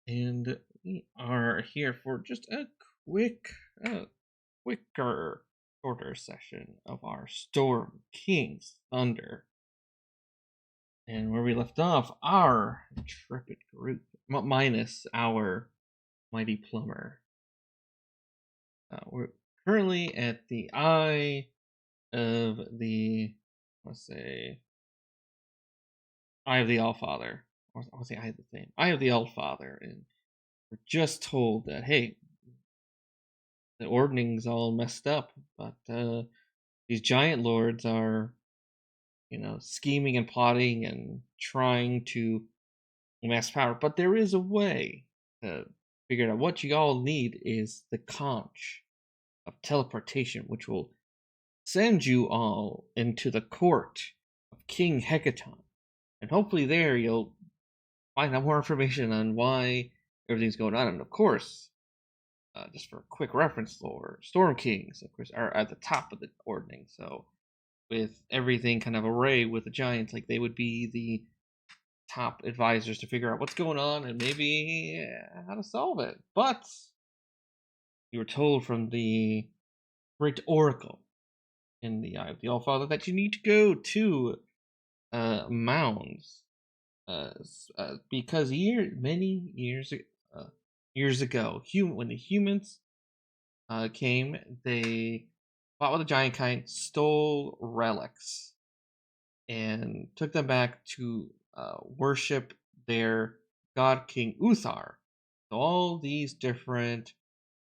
and we are here for just a quick, quicker, shorter session of our Storm King's Thunder. And where we left off, our intrepid group, minus our mighty plumber. We're currently at the eye of the, let's say, Eye of the Allfather. Or I want to say Eye of the Thing. Eye of the Allfather. And we're just told that, hey, the ordning's all messed up, but these giant lords are, scheming and plotting and trying to amass power. But there is a way to figure it out. What you all need is the conch of teleportation, which will send you all into the court of King Hecaton. And hopefully there you'll find out more information on why everything's going on. And of course, just for a quick reference lore, Storm Kings, of course, are at the top of the ordning. So with everything kind of array with the giants, like they would be the top advisors to figure out what's going on and maybe how to solve it. But you were told from the great oracle in the Eye of the Allfather that you need to go to mounds because many years ago, when the humans came, they fought with the giant kind, stole relics, and took them back to worship their god King Uthar. So all these different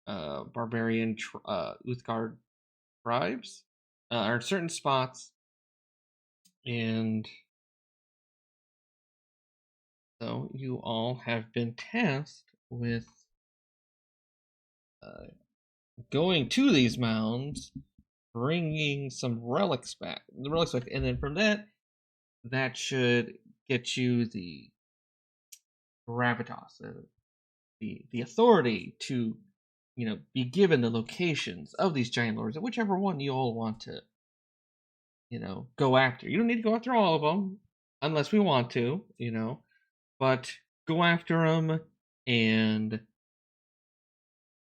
barbarian Uthgar tribes are in certain spots, and so you all have been tasked with going to these mounds, bringing some relics back, and then from that should get you the gravitas, the authority to, be given the locations of these giant lords, and whichever one you all want to, go after. You don't need to go after all of them, unless we want to, but go after them, and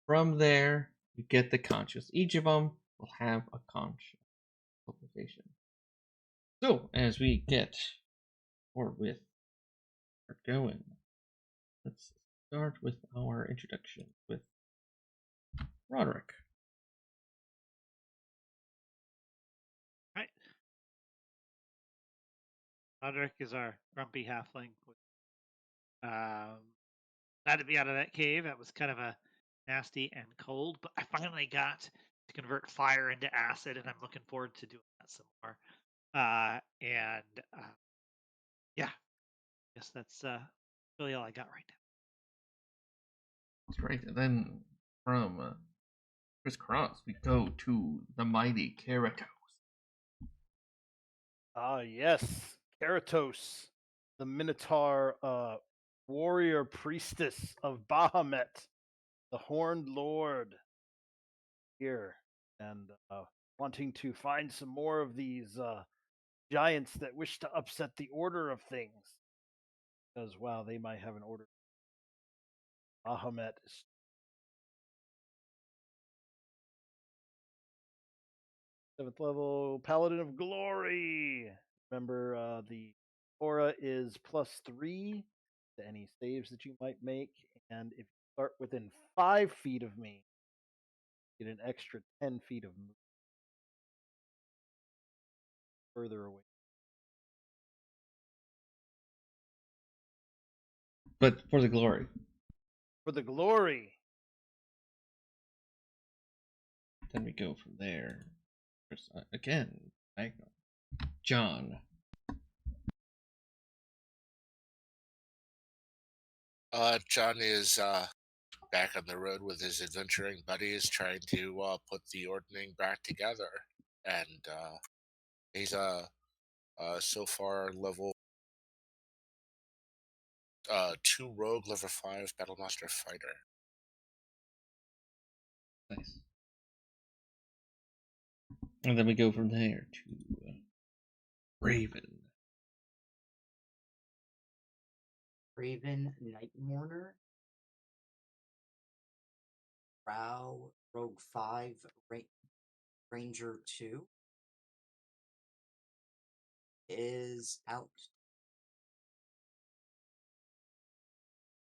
from there you get the conscious. Each of them will have a conscious location. So as we get forward with our going, let's start with our introduction with Roderick. Right. Roderick is our grumpy halfling. Glad to be out of that cave. That was kind of a nasty and cold, but I finally got to convert fire into acid, and I'm looking forward to doing that some more. Yeah, I guess that's really all I got right now. That's right. And then from Crisscross, we go to the mighty Karatos. Yes, Karatos, the Minotaur warrior priestess of Baphomet, the Horned Lord, here, and wanting to find some more of these giants that wish to upset the order of things. Because, wow, they might have an order. Baphomet is 7th level Paladin of Glory. Remember, the aura is +3 to any saves that you might make, and if you start within 5 feet of me, you get an extra 10 feet of movement further away. But for the glory. For the glory. Then we go from there. Again, John. John is back on the road with his adventuring buddies, trying to put the ordning back together, and he's so far level 2 rogue, level 5 battlemaster fighter. Nice. And then we go from there to Raven. Raven Nightmourner, Drow, Rogue 5, Ranger 2 is out.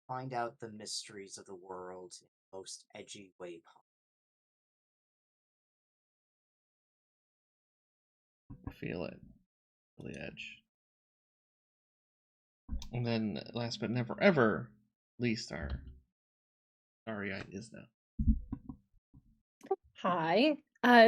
Find out the mysteries of the world in the most edgy way possible. Feel it. Feel the edge. And then, last but never ever least, our starry-eyed Isna. Hi.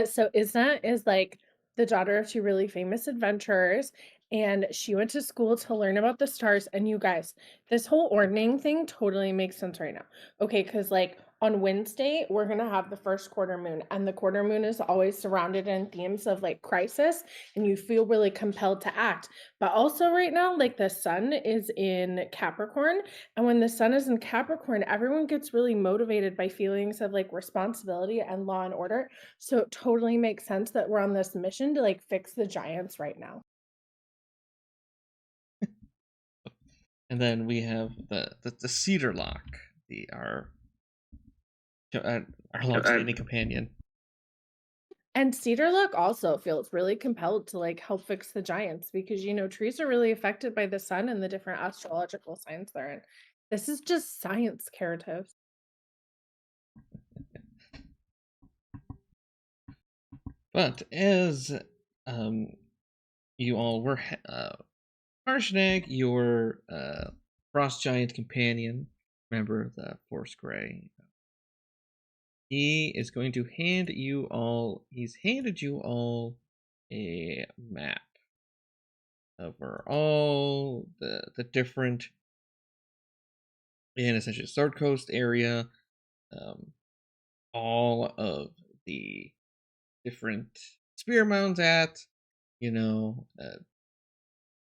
So Isna is like the daughter of two really famous adventurers, and she went to school to learn about the stars. And you guys, this whole ordning thing totally makes sense right now. Okay, because like on Wednesday, we're gonna have the first quarter moon, and the quarter moon is always surrounded in themes of like crisis, and you feel really compelled to act. But also right now, like the sun is in Capricorn, and when the sun is in Capricorn, everyone gets really motivated by feelings of like responsibility and law and order. So it totally makes sense that we're on this mission to like fix the giants right now. And then we have the Cedar Lock, our long-standing companion. And Cedarlook also feels really compelled to like help fix the giants because trees are really affected by the sun and the different astrological signs they're in. This is just science, Karatos. But as you all were Harshnag, your frost giant companion, member of the Force Grey, he is going to hand you all. He's handed you all a map over all the different in essentially Sword Coast area, all of the different spear mounds at,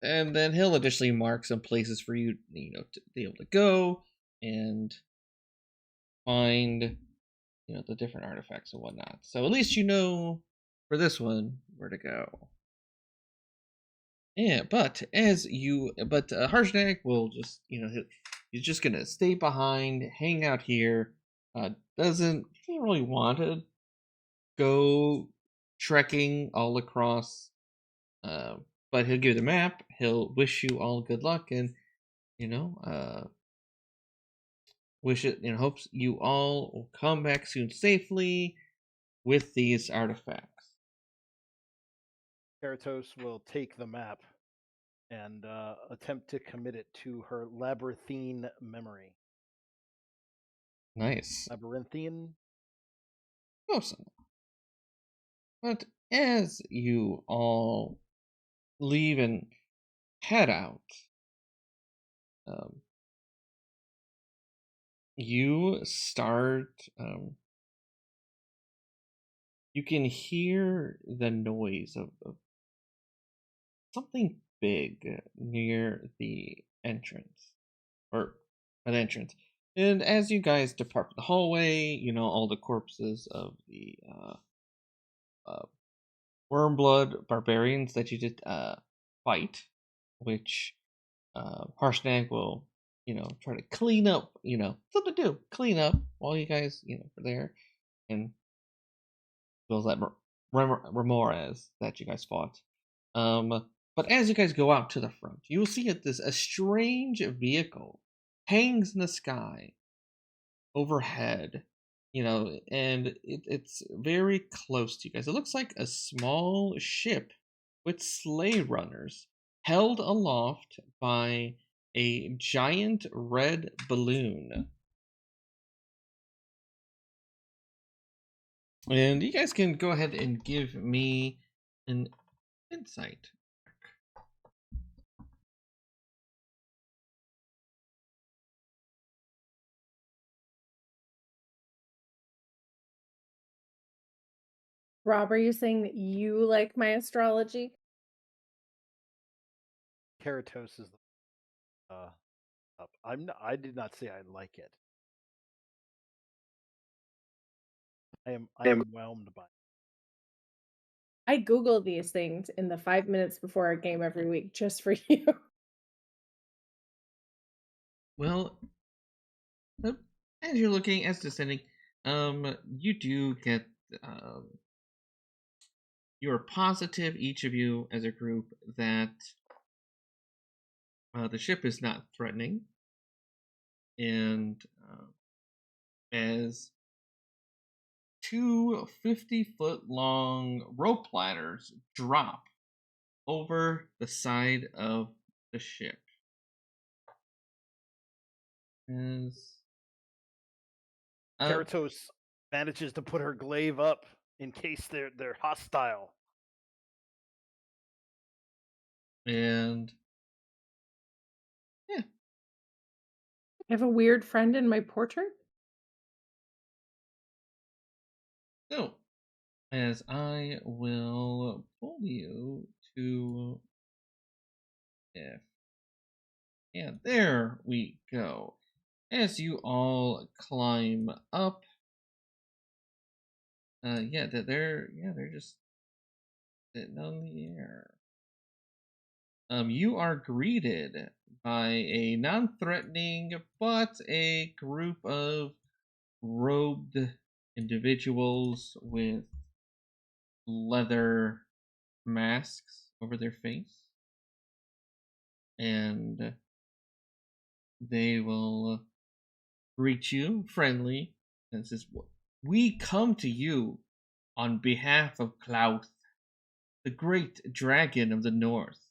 and then he'll additionally mark some places for you, to be able to go and find, the different artifacts and whatnot. So at least for this one where to go. Yeah, but Harshnag will just, he's just gonna stay behind, hang out here. Doesn't really want to go trekking all across. But he'll give you the map. He'll wish you all good luck, and wish it and hopes you all will come back soon safely with these artifacts. Karatos will take the map and attempt to commit it to her labyrinthine memory. Nice. Labyrinthine? Close enough. But as you all leave and head out, you start. You can hear the noise of something big near the entrance, or an entrance. And as you guys depart the hallway, all the corpses of the Wormblood barbarians that you did fight, which Harshnag will, try to clean up, something to do, clean up while you guys, are there, and those that Remores that you guys fought. But as you guys go out to the front, you will see a strange vehicle hangs in the sky overhead, and it's very close to you guys. It looks like a small ship with sleigh runners held aloft by a giant red balloon. And you guys can go ahead and give me an insight. Rob, are you saying that you like my astrology? Karatos is up. I did not say I like it. I am whelmed by it. I Google these things in the 5 minutes before our game every week just for you. Well, as you're looking, as descending, you do get you're positive, each of you as a group, that the ship is not threatening, and as two 50-foot long rope ladders drop over the side of the ship. As Karatos manages to put her glaive up in case they're hostile. And yeah, I have a weird friend in my portrait. so as I will pull you to yeah, there we go. As you all climb up, they're just sitting on the air. You are greeted by a non-threatening but a group of robed individuals with leather masks over their face, and they will greet you friendly and says, "We come to you on behalf of Klauth, the great dragon of the north.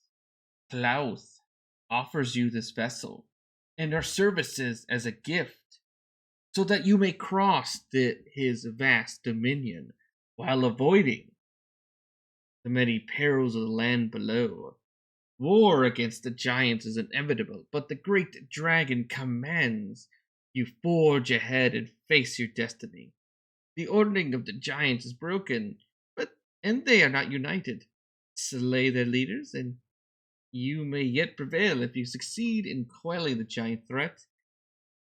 Klauth offers you this vessel and our services as a gift, so that you may cross his vast dominion while avoiding the many perils of the land below. War against the giants is inevitable, but the great dragon commands you forge ahead and face your destiny. The ordering of the giants is broken, and they are not united. Slay their leaders, and you may yet prevail if you succeed in quelling the giant threat.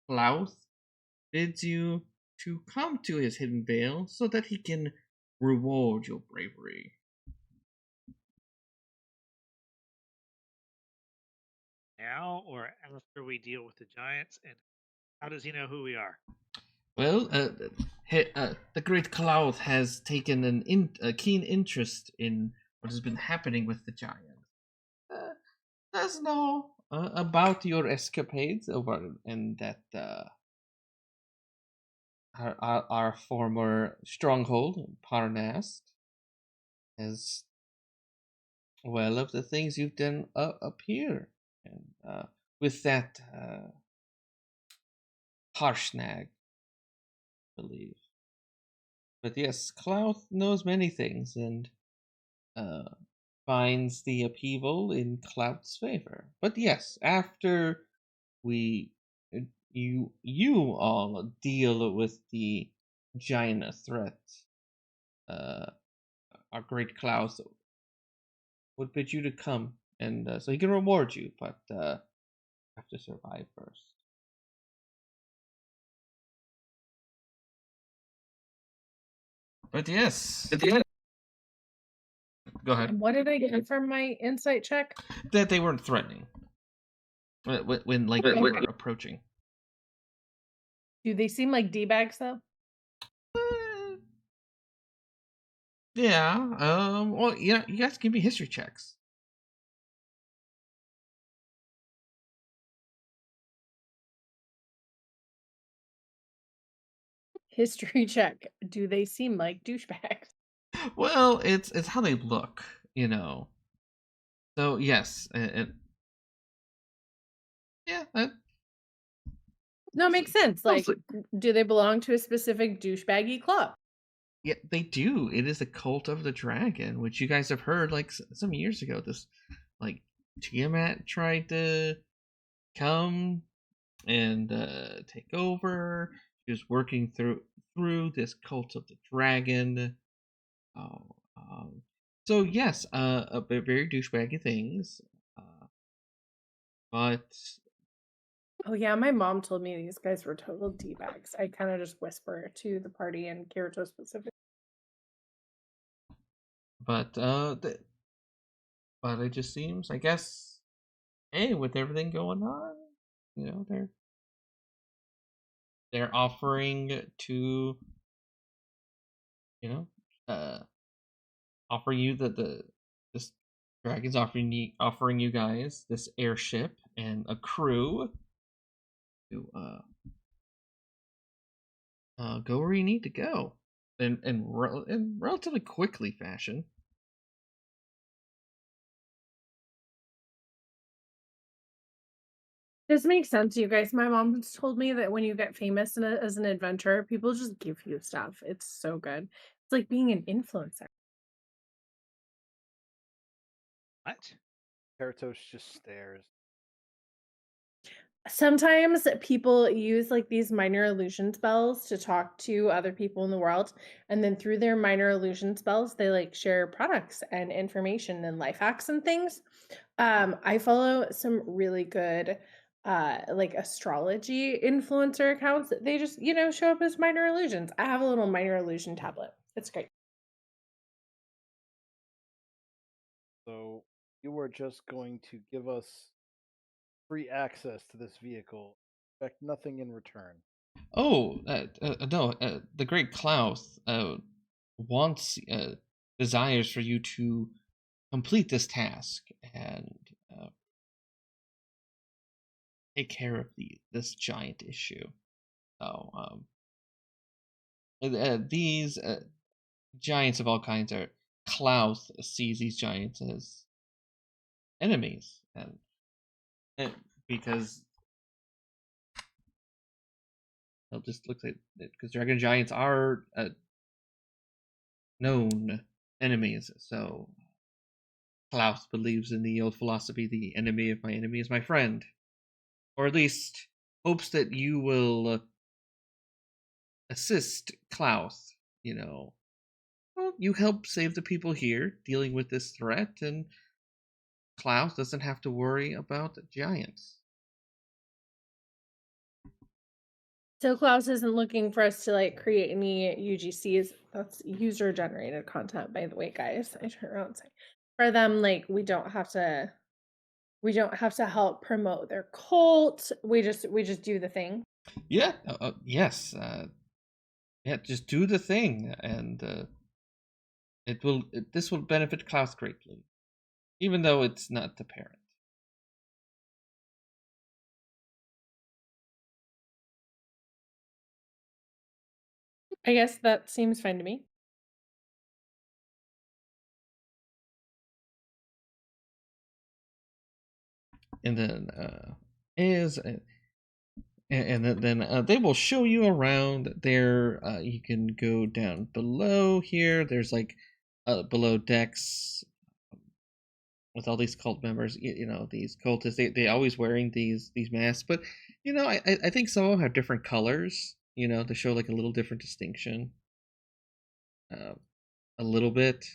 Klauth bids you to come to his hidden vale so that he can reward your bravery." Now or after we deal with the giants, and how does he know who we are? Well, the great Klauth has taken a keen interest in what has been happening with the giant. Does know about your escapades over in that our former stronghold, Parnast, as well of the things you've done up here, and with that Harshnag, I believe. But yes, Klauth knows many things, and finds the upheaval in Cloud's favor. But yes, after you all deal with the giant threat, our great Klaus would bid you to come, and so he can reward you, but have to survive first. But yes. Go ahead. And what did I get from my insight check? That they weren't threatening when they were approaching. Do they seem like D-bags though? Yeah. Well, yeah. You guys give me history checks. History check. Do they seem like douchebags? Well, it's how they look, you know. So yes, yeah, No, it makes sense. Like, do they belong to a specific douchebaggy club? yeah, they do. It is a cult of the dragon, which you guys have heard like some years ago. This like Tiamat tried to come and take over. She was working through this cult of the dragon. So yes, very douchebaggy things, but Oh yeah, my mom told me these guys were total D-bags. I kind of just whisper it to the party and Karatos specifically. But it just seems, I guess, hey, with everything going on, you know, they're offering to you know, offer you this dragon's offering you guys this airship and a crew to go where you need to go in relatively quickly fashion. This makes sense, you guys. My mom told me that when you get famous as an adventurer, people just give you stuff. It's so good. It's like being an influencer. What? Karatos just stares. Sometimes people use like these minor illusion spells to talk to other people in the world, and then through their minor illusion spells, they like share products and information and life hacks and things. I follow some really good like astrology influencer accounts that they just, show up as minor illusions. I have a little minor illusion tablet. It's great. So you were just going to give us free access to this vehicle. Expect nothing in return. Oh, no, the great Klauth wants, desires for you to complete this task and take care of this giant issue. So, these giants of all kinds are. Klauth sees these giants as enemies, and because they'll just look at it, because dragon giants are known enemies. So Klauth believes in the old philosophy: the enemy of my enemy is my friend, or at least hopes that you will assist Klauth. Well, you help save the people here dealing with this threat, and Klauth doesn't have to worry about giants. So Klaus isn't looking for us to like create any UGCs. That's user generated content, by the way, guys. I turn around and say, for them, like we don't have to help promote their cult. We just do the thing. Yeah, yes. Yeah, just do the thing, and this will benefit Klauth greatly, even though it's not the parent. I guess that seems fine to me. And then then they will show you around there. You can go down below here. There's like below decks with all these cult members. These cultists. They always wearing these masks, but I think some of them have different colors. To show like a little different distinction. A little bit.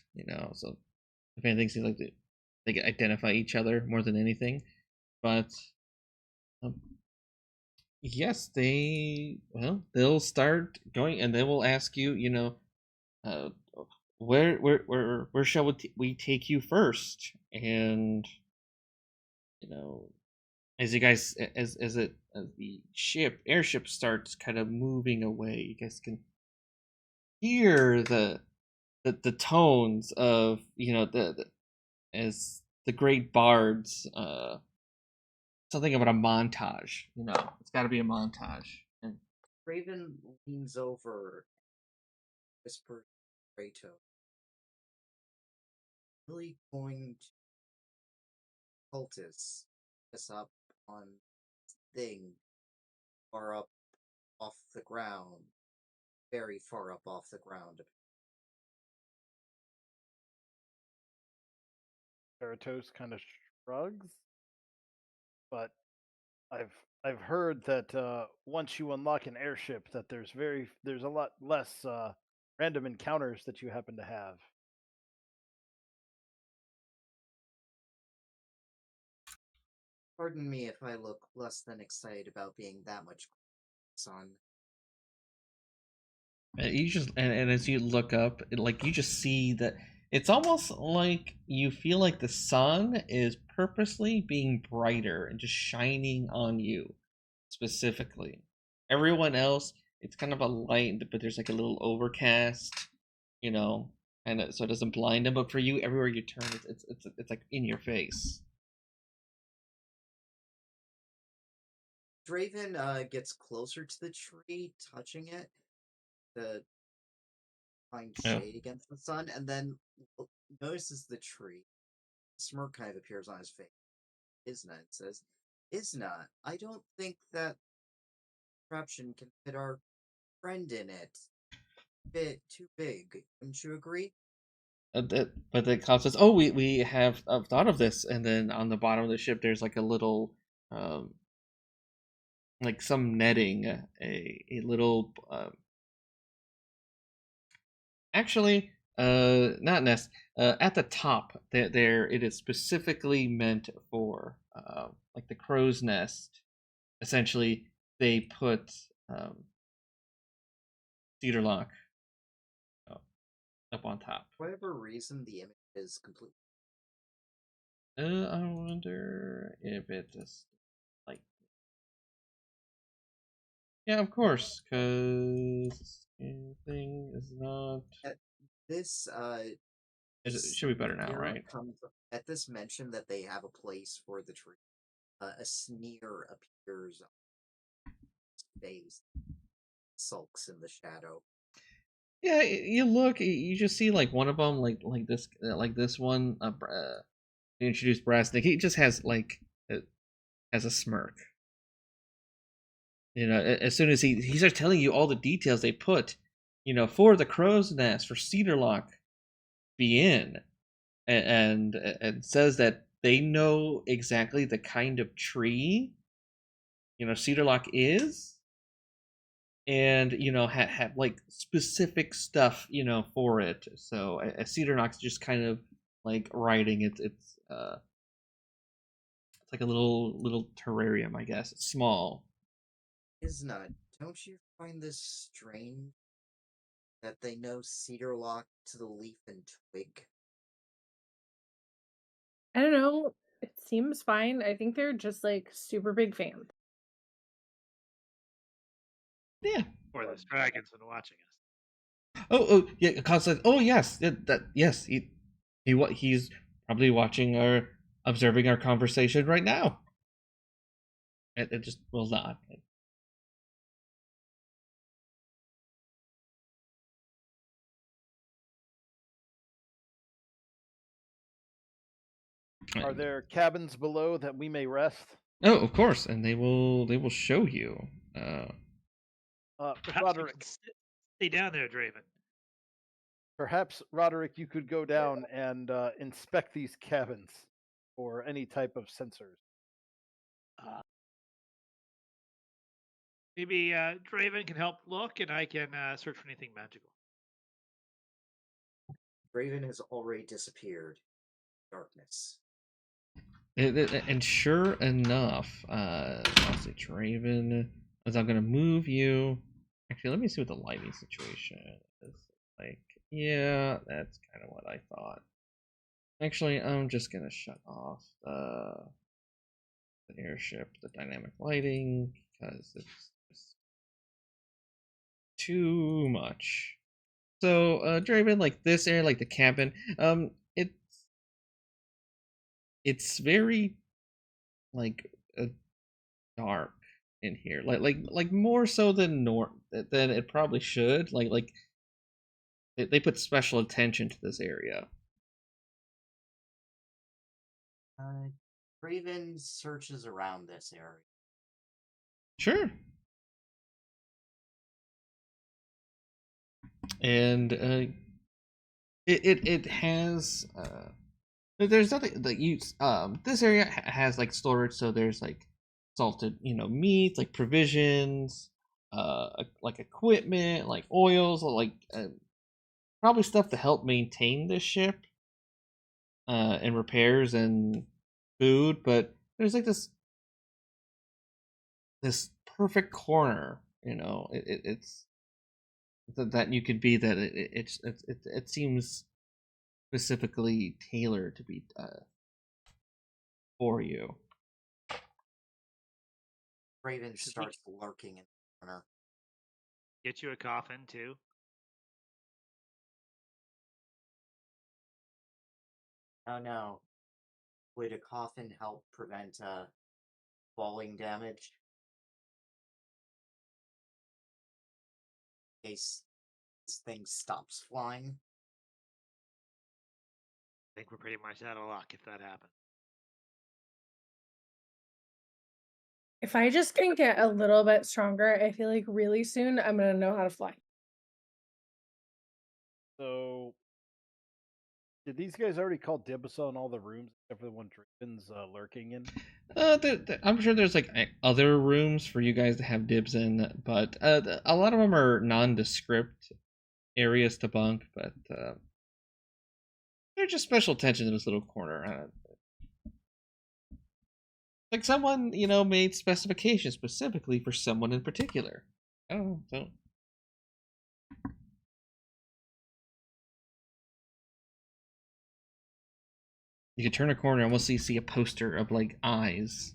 So if anything, seems like they can identify each other more than anything. But yes, they'll start going, and they will ask you, where shall we take you first? And as you guys, as the airship starts kind of moving away, you guys can hear the tones of as the great bards something about a montage. It's got to be a montage. And Draven leans over, whispers to Karatos. Really going to cultists us up on thing far up off the ground, very far up off the ground. Karatos kind of shrugs, but I've heard that once you unlock an airship, that there's a lot less random encounters that you happen to have. Pardon me if I look less than excited about being that much son. you just and as you look up, you just see that it's almost like you feel like the sun is purposely being brighter and just shining on you specifically. Everyone else, it's kind of a light, but there's like a little overcast. you know, and so it doesn't blind them. But for you, everywhere you turn, it's like in your face. Draven gets closer to the tree, touching it to find Yeah. shade against the sun, and then notices the tree. A smirk kind of appears on his face. Isna and says, "Isna, I don't think that contraption can fit our friend in it. Bit too big. Wouldn't you agree?" But the cop says, "Oh, we have thought of this." And then on the bottom of the ship, there's like a little, like some netting, a little, actually, not nest. At the top, there it is specifically meant for, like the crow's nest. Essentially, they put cedar lock up on top. For whatever reason, the image is completely. I wonder if it just like. Yeah, of course, because thing is not. This It should be better now, sneer right? comes at this mention that they have a place for the tree. A sneer appears on his face, sulks in the shadow. Yeah, you look, you just see like one of them, like this one. They introduced Brassnick. He just has like has a smirk. You know, as soon as he starts telling you all the details they put, you know, for the crow's nest, for Cedarlock, be in, and says that they know exactly the kind of tree, you know, Cedarlock is, and you know have like specific stuff, you know, for it. So Cedarlock's just kind of like writing it's like a little terrarium, I guess. It's small. Isna, don't you find this strange that they know Cedar Lock to the leaf and twig? I don't know. It seems fine. I think they're just like super big fans. Yeah. Or this dragon's been watching us. Oh yeah. Constance. Oh yes. Yes. He's probably watching or observing our conversation right now. It just will not. Are there cabins below that we may rest? Oh, of course, and they will show you. Perhaps we Roderick, can stay down there, Draven. perhaps Roderick, you could go down and inspect these cabins for any type of sensors. Maybe Draven can help look, and I can search for anything magical. Draven has already disappeared. Darkness. And sure enough, I'll say Draven, as I'm gonna move you. Actually, let me see what the lighting situation is like. Yeah, that's kind of what I thought. Actually, I'm just gonna shut off the airship, the dynamic lighting, because it's just too much. So, Draven, like this area, like the cabin, it's very like dark in here, like more so than than it probably should. Like they put special attention to this area. Draven searches around this area. Sure. And it has there's nothing that you this area has like storage, so there's like salted, you know, meat, like provisions, like equipment, like oils, like probably stuff to help maintain this ship, and repairs and food. But there's like this perfect corner, you know, it's that you could be that it seems specifically tailored to be for you. Draven starts lurking in the corner. Get you a coffin too. Oh no. Would a coffin help prevent falling damage? In case this thing stops flying? I think we're pretty much out of luck if that happens. If I just can get a little bit stronger, I feel like really soon I'm gonna know how to fly. So, did these guys already call dibs on all the rooms except for the one Draven's lurking in? I'm sure there's like other rooms for you guys to have dibs in, but a lot of them are nondescript areas to bunk. But they're just special attention to this little corner. Like someone, made specifications specifically for someone in particular. I don't know. So. You could turn a corner and we'll see a poster of like eyes,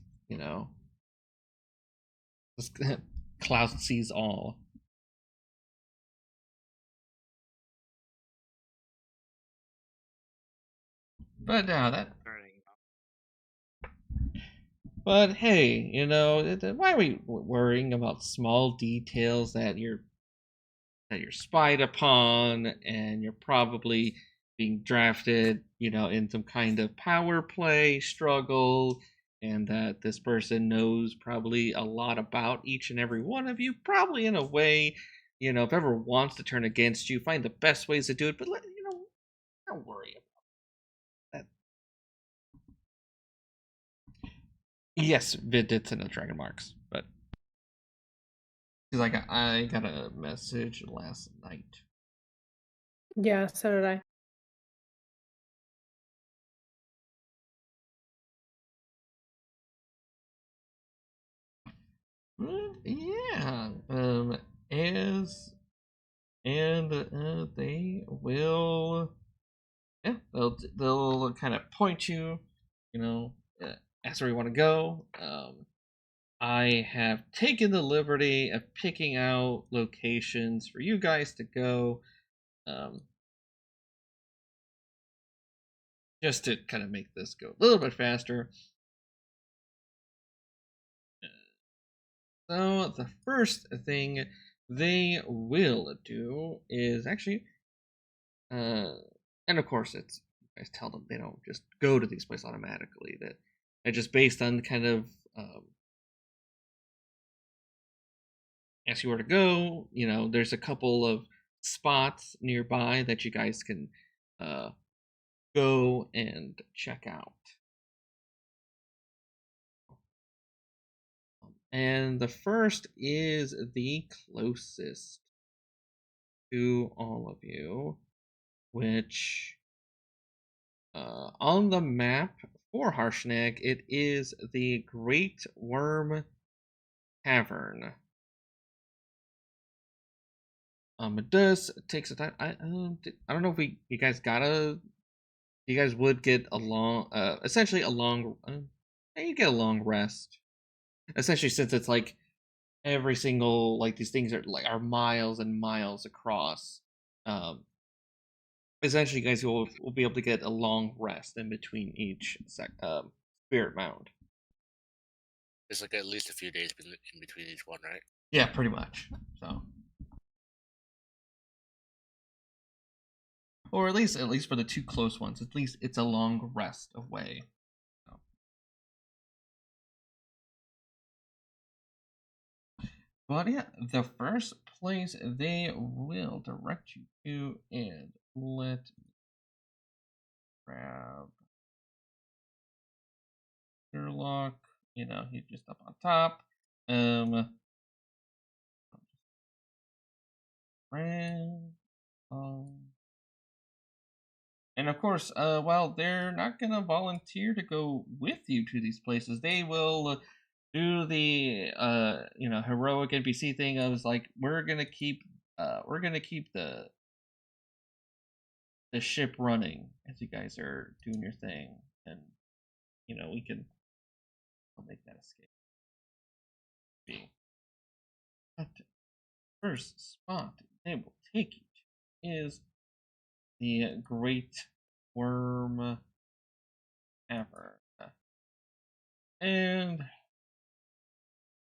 Klauth sees all. But now that. But hey, why are we worrying about small details that you're spied upon, and you're probably being drafted, in some kind of power play struggle, and that this person knows probably a lot about each and every one of you, probably in a way, if ever wants to turn against you, find the best ways to do it, but don't worry about that. Yes, Vid did send the dragon marks, but because I got a message last night. Yeah, so did I. Yeah. They will. Yeah, they'll kind of point you, as where you want to go. I have taken the liberty of picking out locations for you guys to go, just to kind of make this go a little bit faster. So the first thing they will do is actually, and of course you guys tell them they don't just go to these places automatically. That just based on kind of as you were to go, there's a couple of spots nearby that you guys can go and check out. And the first is the closest to all of you, which on the map for Harshnag, it is the Great Worm Tavern. It does take some time. I don't know if you guys would get a long, essentially a long, you get a long rest. Essentially, since it's like every single, like these things are miles and miles across. Essentially, you guys will be able to get a long rest in between each spirit mound. There's like at least a few days in between each one, right? Yeah, pretty much. So. Or at least for the two close ones, at least it's a long rest away. So. But yeah, the first place they will direct you to, and let me grab Sherlock. He's just up on top. And of course, while they're not gonna volunteer to go with you to these places, they will do the heroic NPC thing of like we're gonna keep the ship running as you guys are doing your thing, and we can make that escape. But first spot they will take you to is the Great Worm ever. And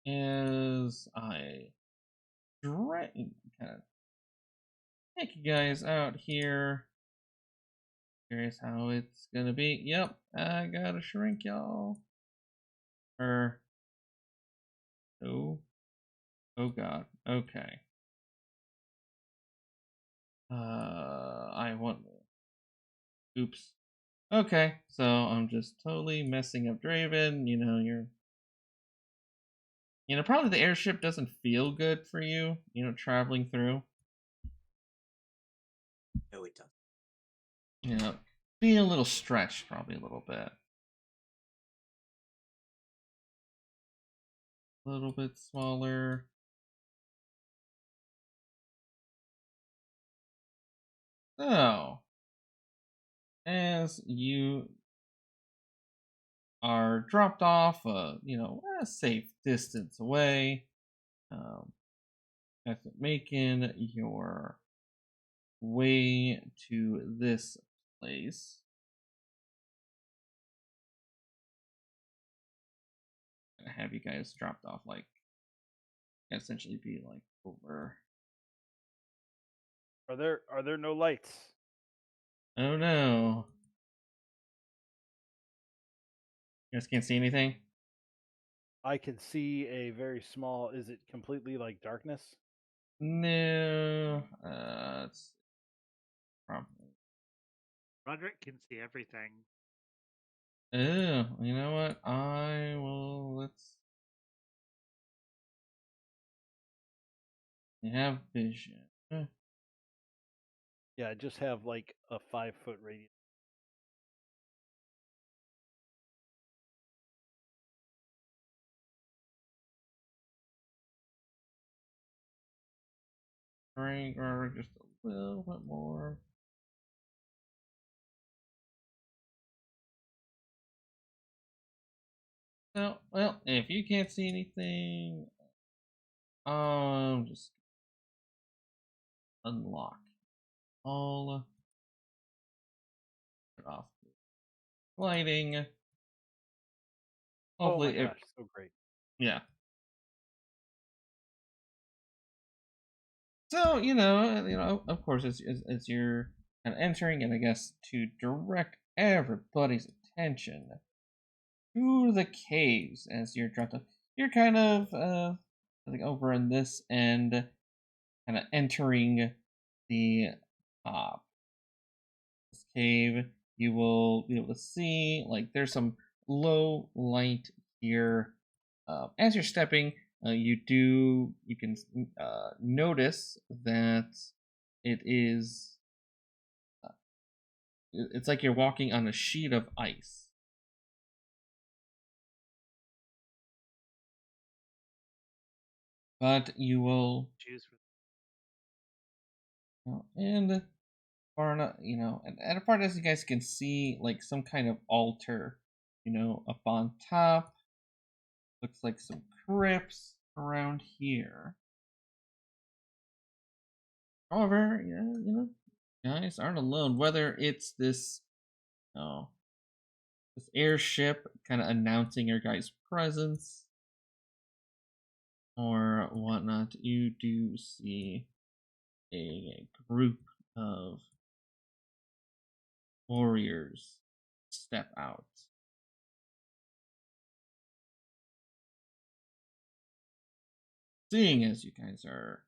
as I kind of take you guys out here, curious how it's gonna be. Yep, I gotta shrink y'all. Oh god. Okay. I want. Oops. Okay, so I'm just totally messing up Draven. Probably the airship doesn't feel good for you. Traveling through. No, it doesn't. Be a little stretched, probably a little bit. A little bit smaller. So, as you are dropped off, a safe distance away, as making your way to this place. Have you guys dropped off, like, essentially be like over. Are there no lights? Oh no. You guys can't see anything? I can see a very small. Is it completely like darkness? No. It's probably. Roderick can see everything. Oh, you know what? Let's. You have vision. Yeah, I just have like a 5-foot radius. Drink or just a little bit more. So, well, if you can't see anything, just unlock all. Turn off lighting. Hopefully, Oh my gosh, so great. Yeah. So of course, it's you're kind of entering, and I guess to direct everybody's attention to the caves as you're dropped off. You're kind of I think over in this end, kind of entering the this cave. You will be able to see, like, there's some low light here. As you're stepping, you can notice that it is it's like you're walking on a sheet of ice. But you will Choose for and far enough, and at a part, as you guys can see, like some kind of altar, up on top. Looks like some crypts around here. However, guys aren't alone. Whether it's this airship kind of announcing your guys' presence or whatnot, you do see a group of warriors step out. Seeing as you guys are.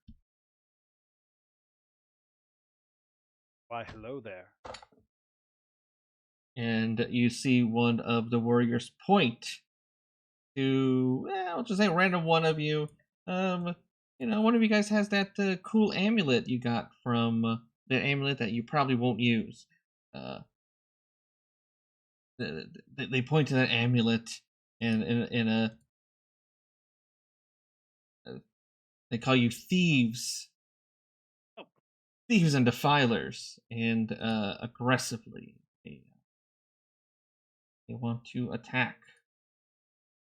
Why, hello there. And you see one of the warriors point to, I'll just say random one of you. One of you guys has that cool amulet you got from the amulet that you probably won't use. They point to that amulet and in a they call you thieves. Oh. Thieves and defilers, and aggressively they want to attack.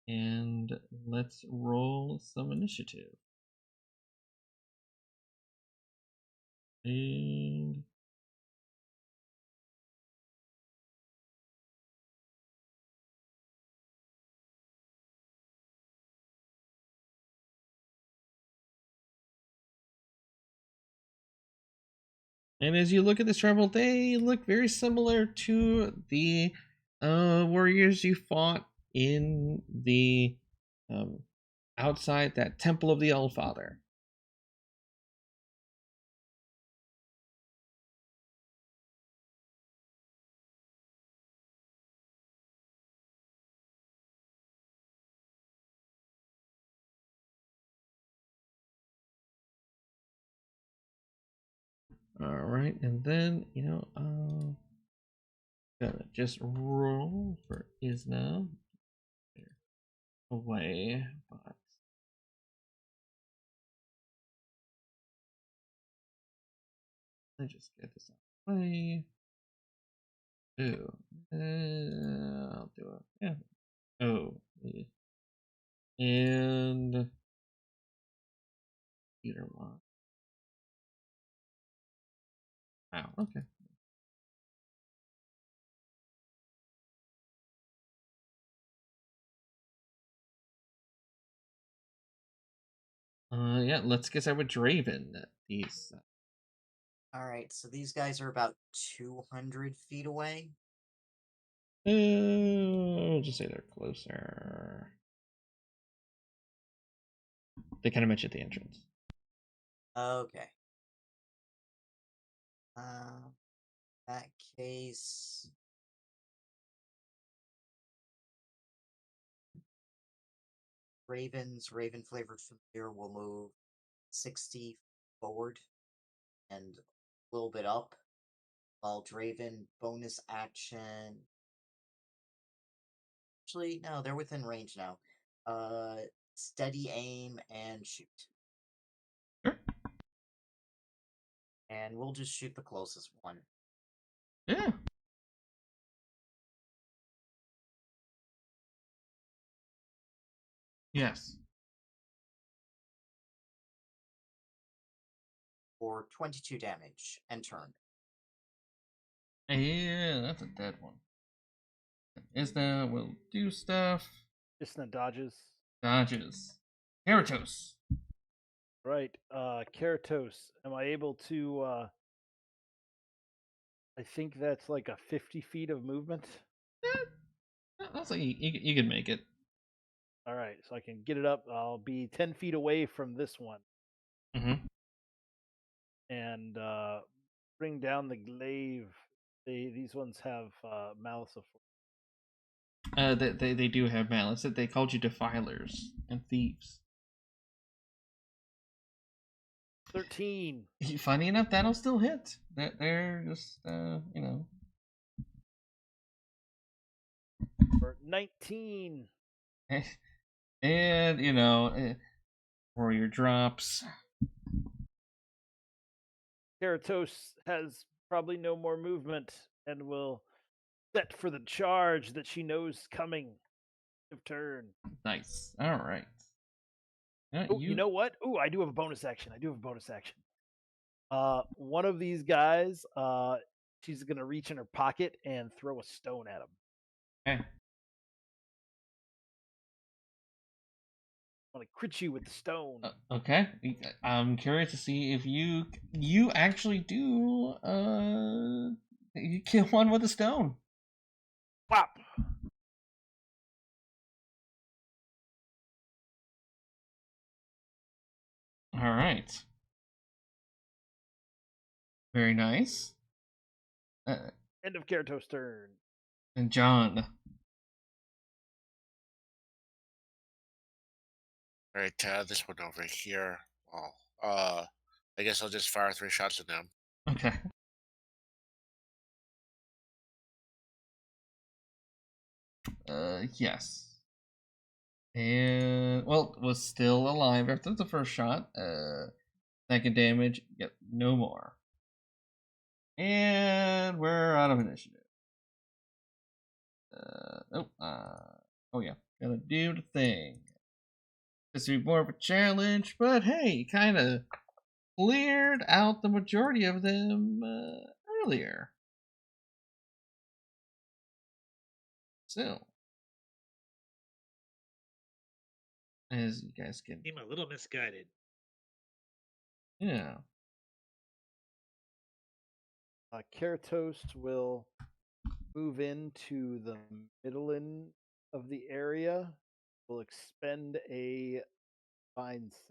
And let's roll some initiative. And And as you look at this tribal, they look very similar to the warriors you fought in the outside that Temple of the Allfather. All right, and then gotta just roll for Isna away, but I just get this out of the way. Ooh, I'll do it. Yeah. Oh, and Peter one. Wow. Okay. Yeah, let's get started with Draven. These. Alright, so these guys are about 200 feet away. I'll just say they're closer. They kind of met you at the entrance. Okay. That case. Raven flavored familiar will move 60 forward and a little bit up. While Draven bonus action. Actually, no, they're within range now. Steady aim and shoot. Sure. And we'll just shoot the closest one. Yeah. Yes. For 22 damage and turn. Yeah, that's a dead one. Isna will do stuff. Isna dodges. Dodges. Karatos. Right. Karatos. Am I able to I think that's like a 50 feet of movement. That's like you can make it. All right, so I can get it up. I'll be 10 feet away from this one. Mm-hmm. And bring down the glaive. These ones have malice of. They do have malice. They called you defilers and thieves. 13. Funny enough, that'll still hit. They're just Or 19. And warrior drops. Karatos has probably no more movement and will set for the charge that she knows coming of turn. Nice. All right. You know what? Oh, I do have a bonus action. One of these guys, she's gonna reach in her pocket and throw a stone at him. Okay. I want to crit you with the stone. Okay. I'm curious to see if you actually do you kill one with a stone. Whop! All right. Very nice. End of Karatos' turn. And John. All right, this one over here. Well, I guess I'll just fire 3 shots at them. Okay. Yes. And was still alive after the first shot. Second damage, get no more. And we're out of initiative. Oh yeah, gotta do the thing. This would be more of a challenge, but hey, kind of cleared out the majority of them earlier. So, as you guys can, Seem a little misguided. yeah. Karatos will move into the middle end of the area. Will expend a find sense.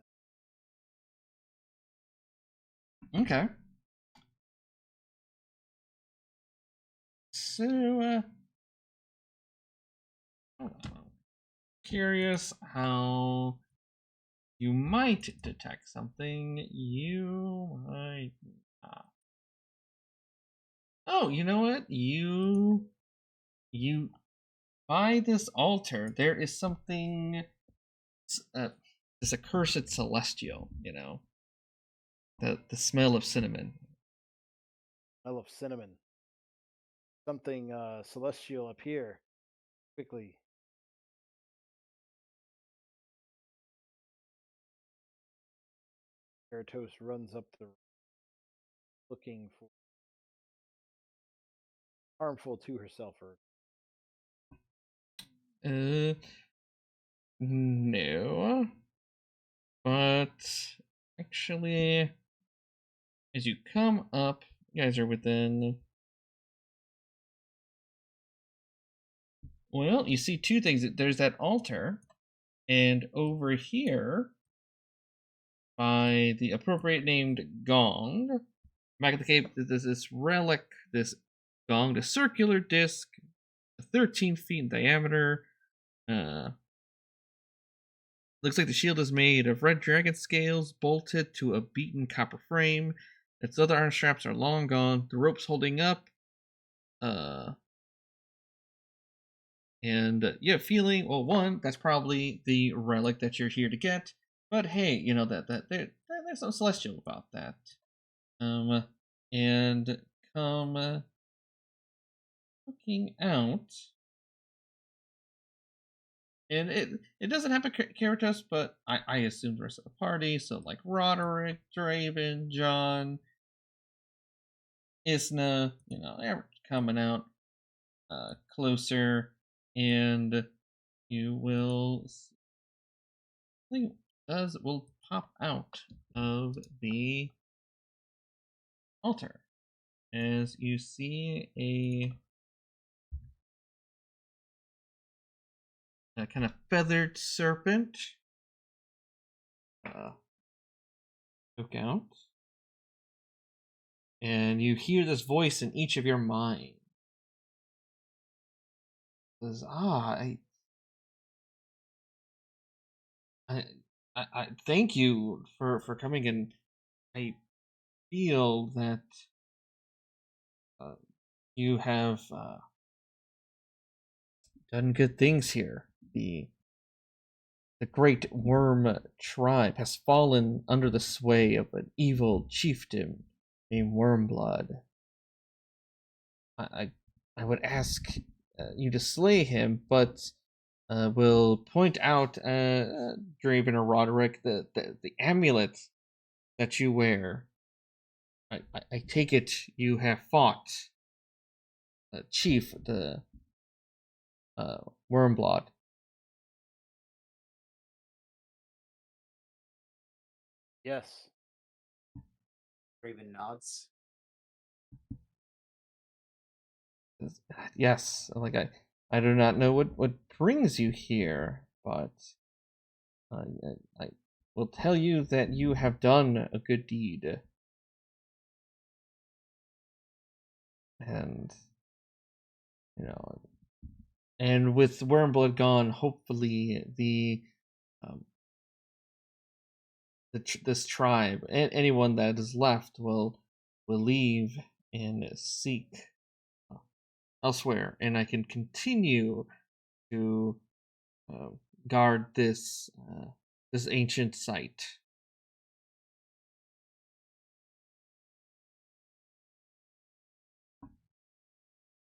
Okay. So, curious how you might detect something. You might not. Oh, you know what? You by this altar, there is something. This accursed celestial. You know, the smell of cinnamon. Smell of cinnamon. Something celestial up here. Quickly. Karatos runs up the looking for harmful to herself or No. But actually, as you come up, you guys are within. Well, you see two things. There's that altar, and over here, by the appropriate named gong, back at the cave, there's this relic, this gong, a circular disc, 13 feet in diameter. Looks like the shield is made of red dragon scales, bolted to a beaten copper frame. Its other arm straps are long gone. The rope's holding up. And yeah, feeling, well, one, that's probably the relic that you're here to get. But hey, you know that there's something celestial about that. And come looking out. And it doesn't have a Karatos, but I assume the rest of the party. So like Roderick, Draven, Jian, Isna, you know, they're coming out closer, and you will see will pop out of the altar as you see a kind of feathered serpent poke out, and you hear this voice in each of your mind. It says, I thank you for coming, and I feel that you have done good things here. The great worm tribe has fallen under the sway of an evil chieftain named Wormblood. I would ask you to slay him, but will point out Draven or Roderick the amulet that you wear. I take it you have fought Chief the Wormblood. yes. Raven nods. Yes, like I do not know what brings you here, but I will tell you that you have done a good deed. And you know, and with Wormblood gone, hopefully this tribe and anyone that is left will leave and seek elsewhere, and I can continue to guard this ancient site.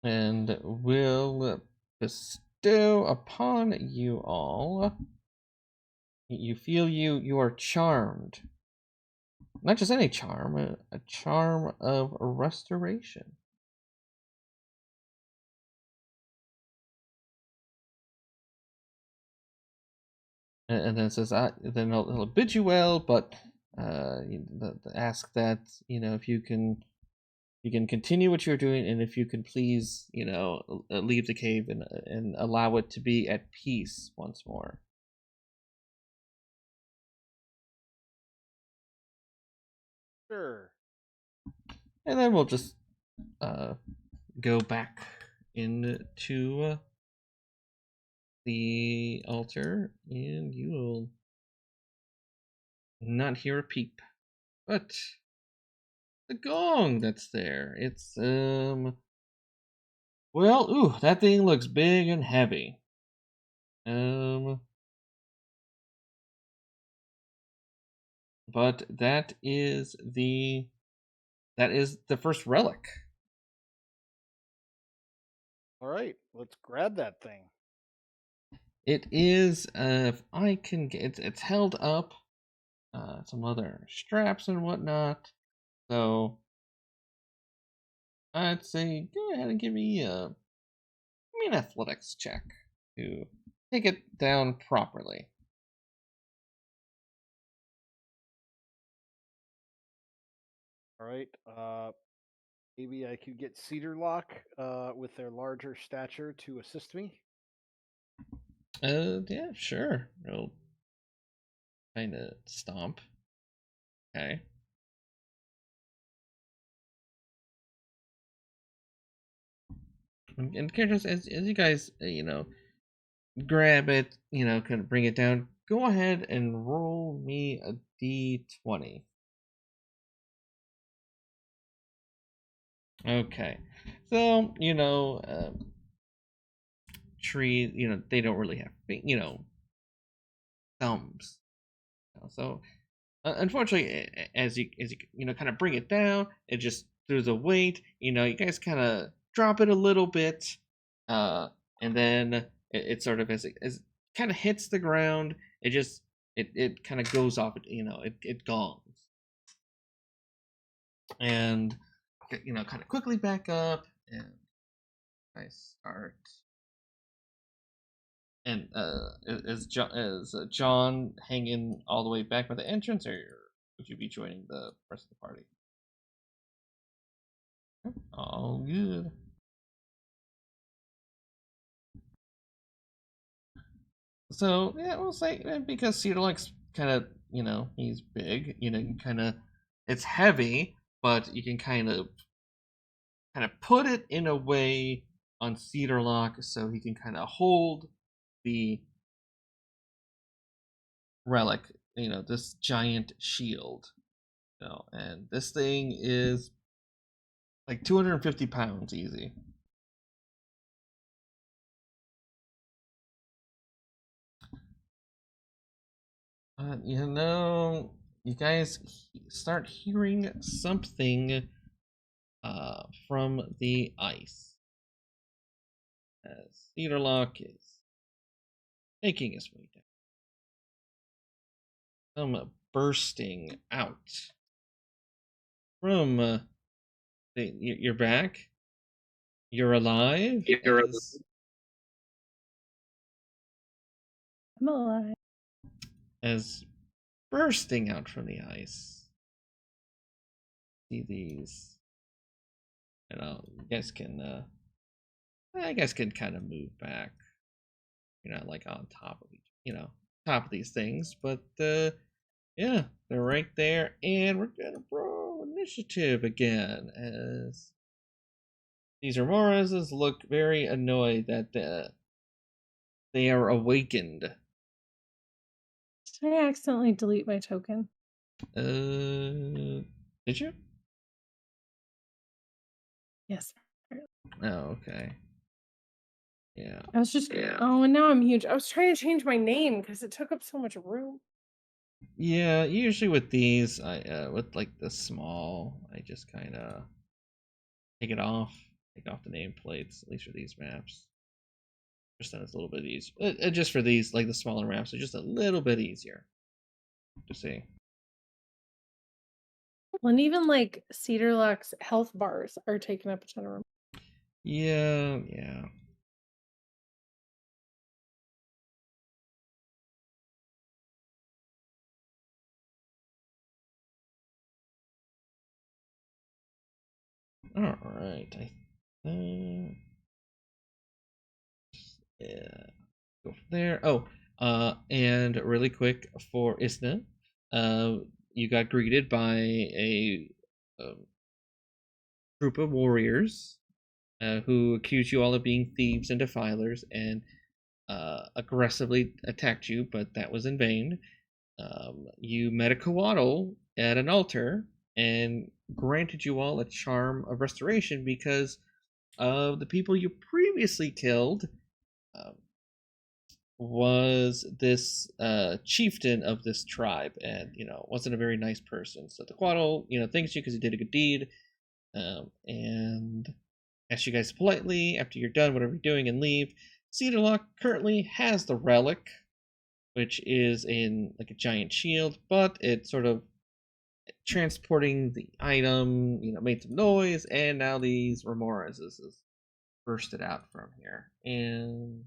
And will bestow upon you all. You feel you are charmed. Not just any charm, a charm of restoration. And then it says, then he'll bid you well, but ask that, you know, if you can you can continue what you're doing, and if you can please, leave the cave and allow it to be at peace once more. Sure. And then we'll just go back into the altar, and you will not hear a peep. But the gong that's there, it's well, ooh, that thing looks big and heavy. But that is the first relic. All right, let's grab that thing. It is, if I can get it's held up, some other straps and whatnot. So I'd say go ahead and give me an athletics check to take it down properly. All right. Maybe I could get Cedar Lock with their larger stature to assist me. Yeah, sure. I'll kind of stomp. Okay. And characters, as you guys, grab it, kind of bring it down, go ahead and roll me a d20. Okay. So, trees, they don't really have, thumbs. So, unfortunately, as you kind of bring it down, it just through the weight, you guys kind of drop it a little bit, and then it sort of as it kind of hits the ground, it kind of goes off. It gongs, and kind of quickly back up, and I start. And is John hanging all the way back by the entrance, or would you be joining the rest of the party? All good. So yeah, we'll say because Cedarlock's kind of he's big. You kind of it's heavy, but you can kind of put it in a way on Cedarlock so he can kind of hold the relic. This giant shield. And this thing is like 250 pounds easy. You guys start hearing something from the ice as Cedarlock is making his way down. Some bursting out from you're back. You're alive. I'm alive. As bursting out from the ice. See these. You guys can kind of move back. You're not like on top of top of these things, but yeah, they're right there, and we're gonna roll initiative again as these Remoras look very annoyed that they are awakened. Did I accidentally delete my token? Did you? Yes. Oh, okay. Yeah. I was just oh, and now I'm huge. I was trying to change my name because it took up so much room. Yeah, usually with these, I with like the small, I just kind of take off the nameplates, at least for these maps. Just that it's a little bit easier. Just for these, like the smaller maps, are just a little bit easier to see. Well, and even like Cedarlock's health bars are taking up a ton of room. Yeah. All right. Yeah. Go from there. Oh, and really quick for Isna, you got greeted by a group of warriors who accused you all of being thieves and defilers and aggressively attacked you, but that was in vain. You met a coatl at an altar and granted you all a charm of restoration because of the people you previously killed. Was this chieftain of this tribe, and wasn't a very nice person. So the coatl, thanks you because you did a good deed, and ask you guys politely after you're done whatever you're doing and leave. Cedarlock currently has the relic, which is in like a giant shield, but it's sort of transporting the item, made some noise, and now these remoras is bursted out from here. And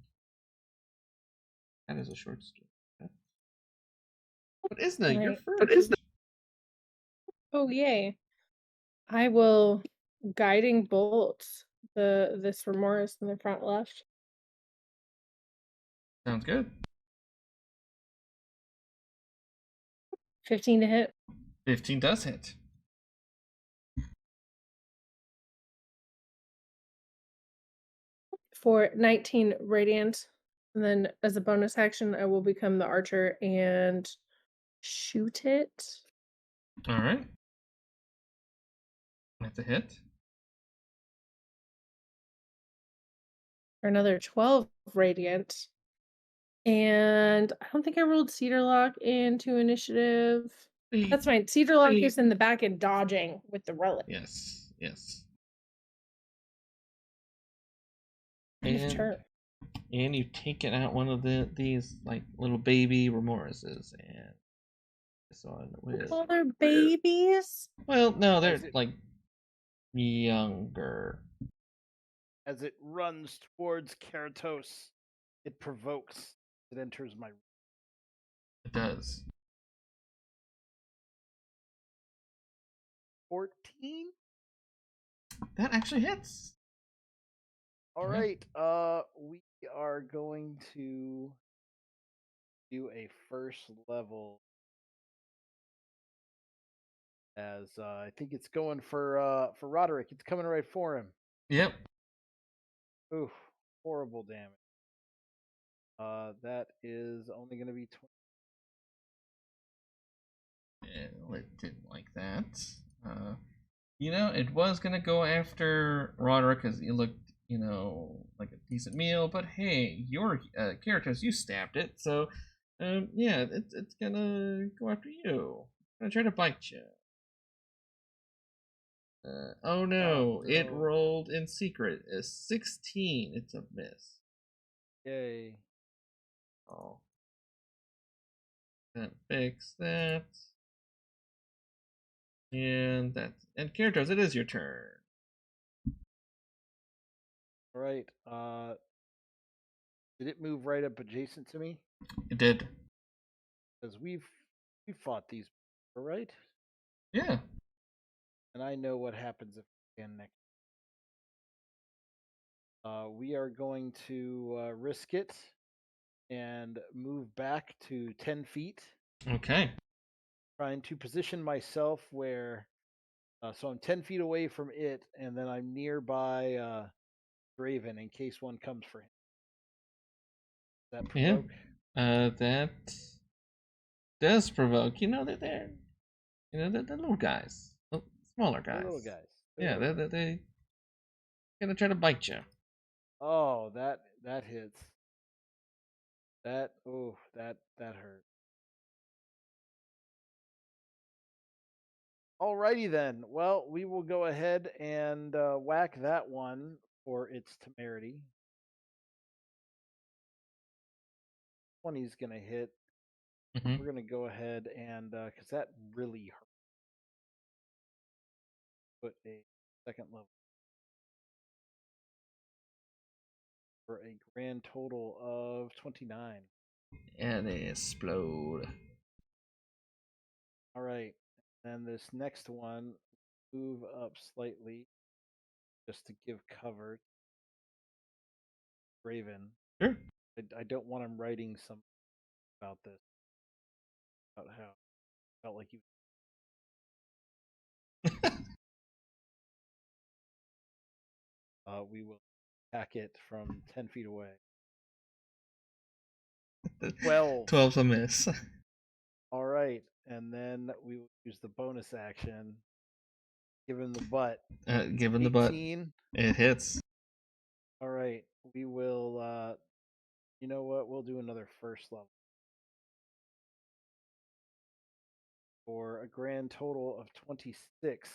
that is a short story. But Isna, you're first. Oh yay! I will guiding bolt this remorse in the front left. Sounds good. 15 to hit. 15 does hit. For 19 radiant. And then as a bonus action, I will become the archer and shoot it. All right. That's a hit. For another 12 radiant. And I don't think I rolled Cedarlock into initiative. That's fine. Cedarlock is in the back and dodging with the relic. Yes. His turn. And you've taken out one of these like little baby remorses, and this one with. Oh, they're babies? Well, no, they're like younger. As it runs towards Karatos, it provokes. It enters my. It does. 14? That actually hits. All right. We are going to do a first level. As I think it's going for Roderick. It's coming right for him. Yep. Oof, horrible damage. That is only going to be 20. Well, it didn't like that. It was gonna go after Roderick because he looked, like a decent meal. But hey, your characters, you stabbed it, so yeah, it's gonna go after you. It's gonna try to bite you. Oh no, it rolled in secret. A 16. It's a miss. Yay. Oh. Can't fix that. And Karatos, it is your turn. All right. Did it move right up adjacent to me? It did. Because we've fought these before, right? Yeah. And I know what happens if we can next. We are going to risk it and move back to 10 feet. Okay. Trying to position myself where, so I'm 10 feet away from it, and then I'm nearby Draven in case one comes for him. Does that provoke? Yeah. That does provoke. They're the little guys, smaller guys. Little guys. They're gonna try to bite you. Oh, that hits. That hurt. Alrighty then. Well, we will go ahead and whack that one for its temerity. 20 is gonna hit. Mm-hmm. We're gonna go ahead and because that really hurt. Put a second level for a grand total of 29. And they explode. All right, and this next one move up slightly just to give cover. Draven. Sure. I don't want him writing some about this. About how it felt like he. We will attack it from 10 feet away. 12. 12's a miss. All right, and then we will use the bonus action. Give him the butt. Given the butt, 18. it hits. All right, we will. You know what? We'll do another first level for a grand total of 26.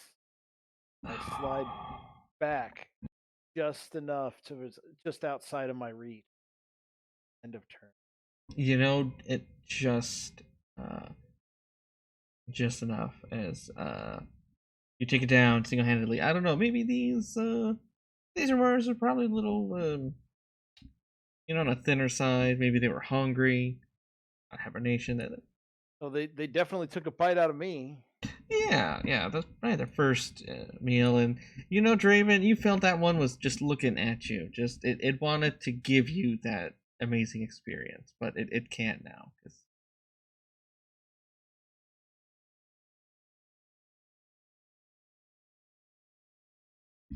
I slide back just enough to just outside of my reach. End of turn. You know, it just enough as you take it down single-handedly. I don't know, maybe these remarks are probably a little on a thinner side. Maybe they were hungry. Hibernation. So they definitely took a bite out of me. Yeah, that's probably their first meal, and Draven, you felt that one was just looking at you. Just it wanted to give you that amazing experience, but it can't now.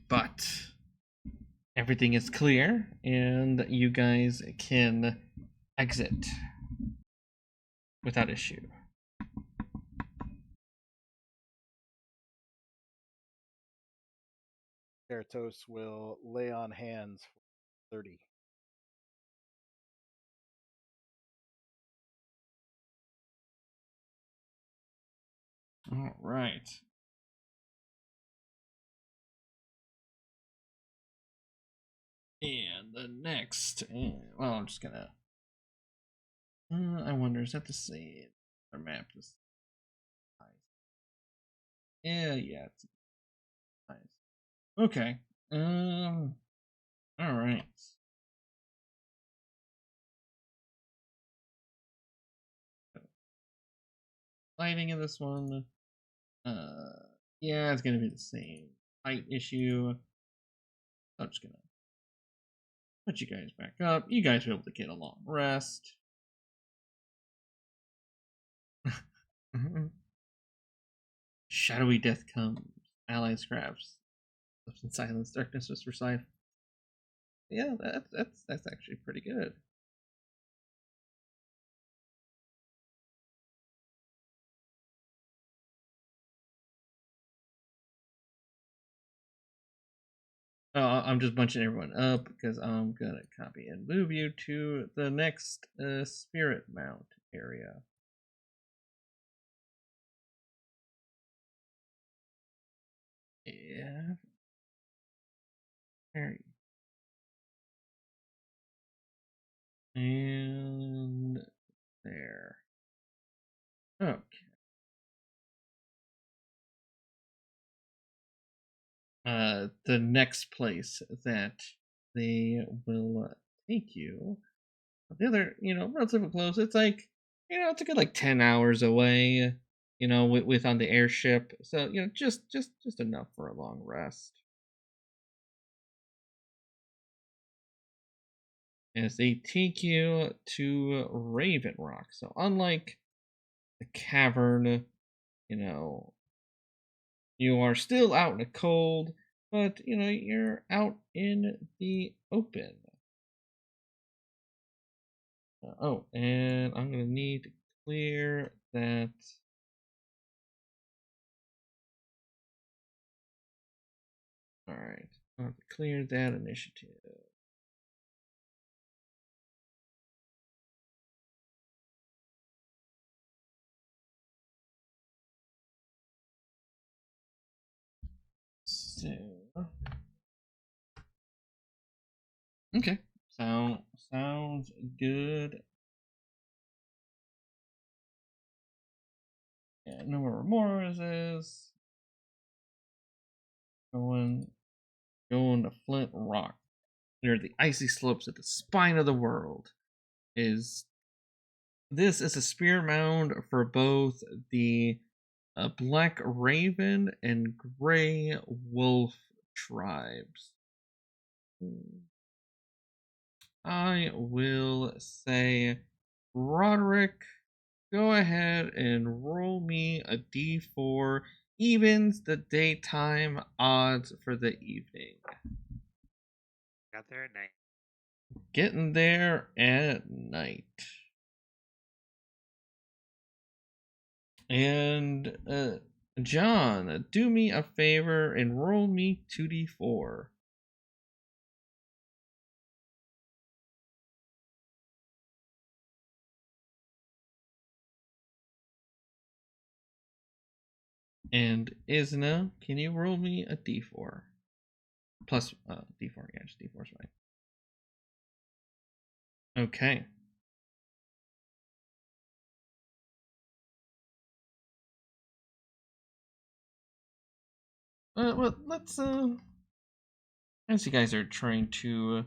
But everything is clear, and you guys can exit without issue. Karatos will lay on hands for 30. All right. And the next, well, I'm just gonna. I wonder, is that the same? Our map is. Yeah, it's nice. Okay. All right. Lighting in this one. Yeah, it's gonna be the same height issue. I'm just gonna put you guys back up. You guys will be able to get a long rest. Shadowy death comes. Allied scraps. In silence, darkness was reside. Yeah, that's actually pretty good. Oh, I'm just bunching everyone up because I'm gonna copy and move you to the next spirit mount area. Yeah. There you go. And there. Okay. The next place that they will take you, the other, relatively close. It's like, it's a good like 10 hours away. With on the airship, so just enough for a long rest. As they take you to Raven Rock. So unlike the cavern, you are still out in the cold, but you're out in the open. Oh, and I'm gonna need to clear that. All right, I have to clear that initiative. So, okay, sounds good. Yeah, no more remorses. Going to Flint Rock, near the icy slopes at the spine of the world. This is a spear mound for both the Black Raven and Gray Wolf tribes. I will say, Roderick, go ahead and roll me a d4, evens the daytime, odds for the evening. Got there at night. Getting there at night. And John, do me a favor and roll me 2d4. And Isna, can you roll me a d4? Plus d4, yeah, just d4 is fine. Okay. Well, let's as you guys are trying to,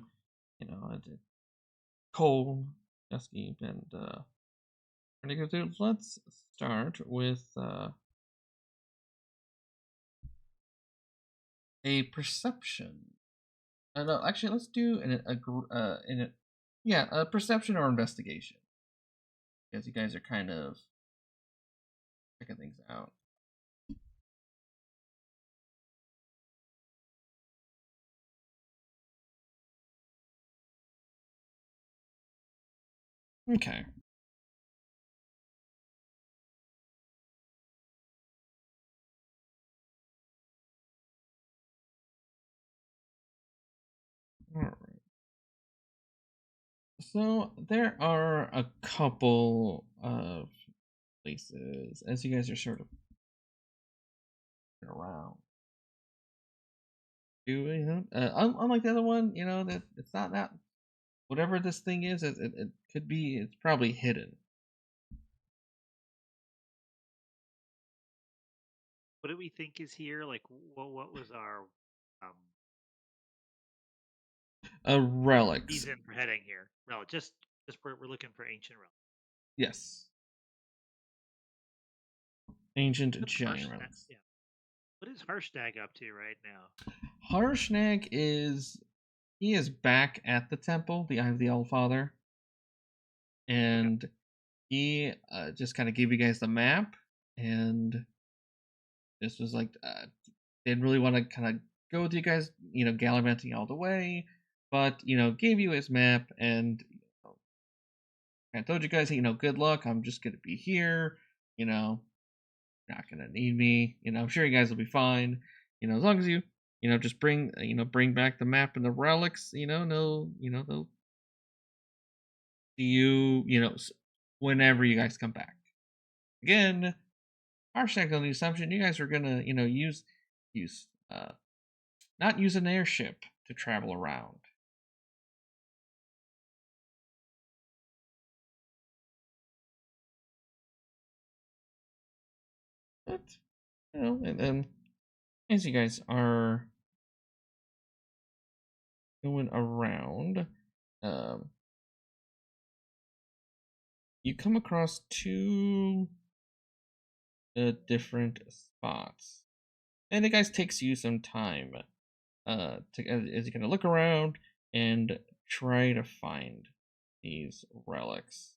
cold, dusky, and trying to go through. Let's start with a perception. No, actually, let's do a perception or investigation, because you guys are kind of checking things out. Okay. All right. So there are a couple of places as you guys are sort of around. Unlike the other one, that it's not that. Whatever this thing is, it could be. It's probably hidden. What do we think is here? Like, what was our Relics. reason for heading here? No, just we're looking for ancient relics. Yes. Ancient giant relics. Yeah. What is Harshnag up to right now? Harshnag is back at the temple, the Eye of the Allfather, and he just kind of gave you guys the map, and this was like didn't really want to kind of go with you guys, gallivanting all the way, but gave you his map, and I told you guys, good luck. I'm just gonna be here, not gonna need me. I'm sure you guys will be fine. As long as you, just bring back the map and the relics. They'll see you, whenever you guys come back. Again, Harshnag on the assumption you guys are gonna, use not use an airship to travel around. But and then as you guys are going around, you come across two different spots, and it guys takes you some time as you kind of look around and try to find these relics.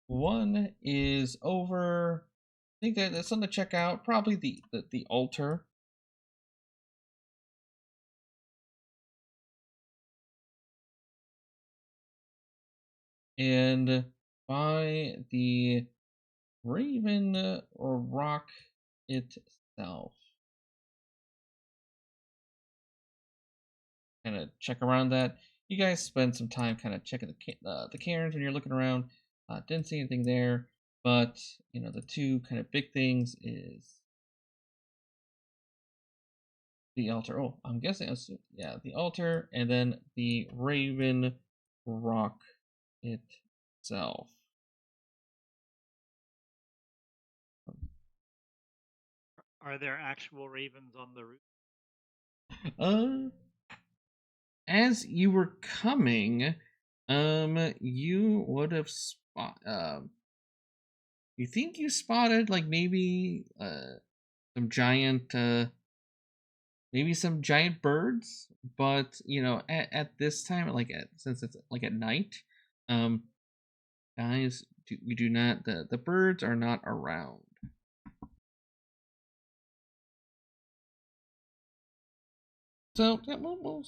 One is over, I think that's something to check out, probably the altar. And by the Raven or rock itself. Kind of check around that. You guys spend some time kind of checking the cairns when you're looking around. Didn't see anything there, but the two kind of big things is the altar. Oh, I'm guessing, the altar, and then the Raven rock itself. Are there actual ravens on the roof? As you were coming, you would have you think you spotted like maybe some giant maybe some giant birds, but at this time, since it's like at night, guys, you do not the birds are not around. So yeah, we'll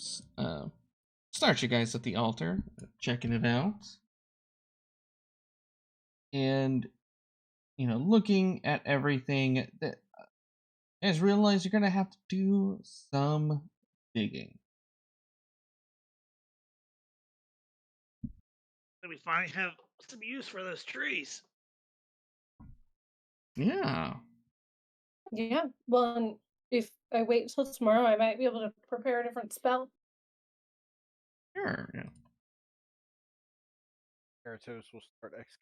start you guys at the altar, checking it out, and looking at everything. That you guys realize you're gonna have to do some digging. We finally have some use for those trees. Yeah. Yeah. Well, and if I wait till tomorrow, I might be able to prepare a different spell. Sure. Yeah. Karatos will start executing.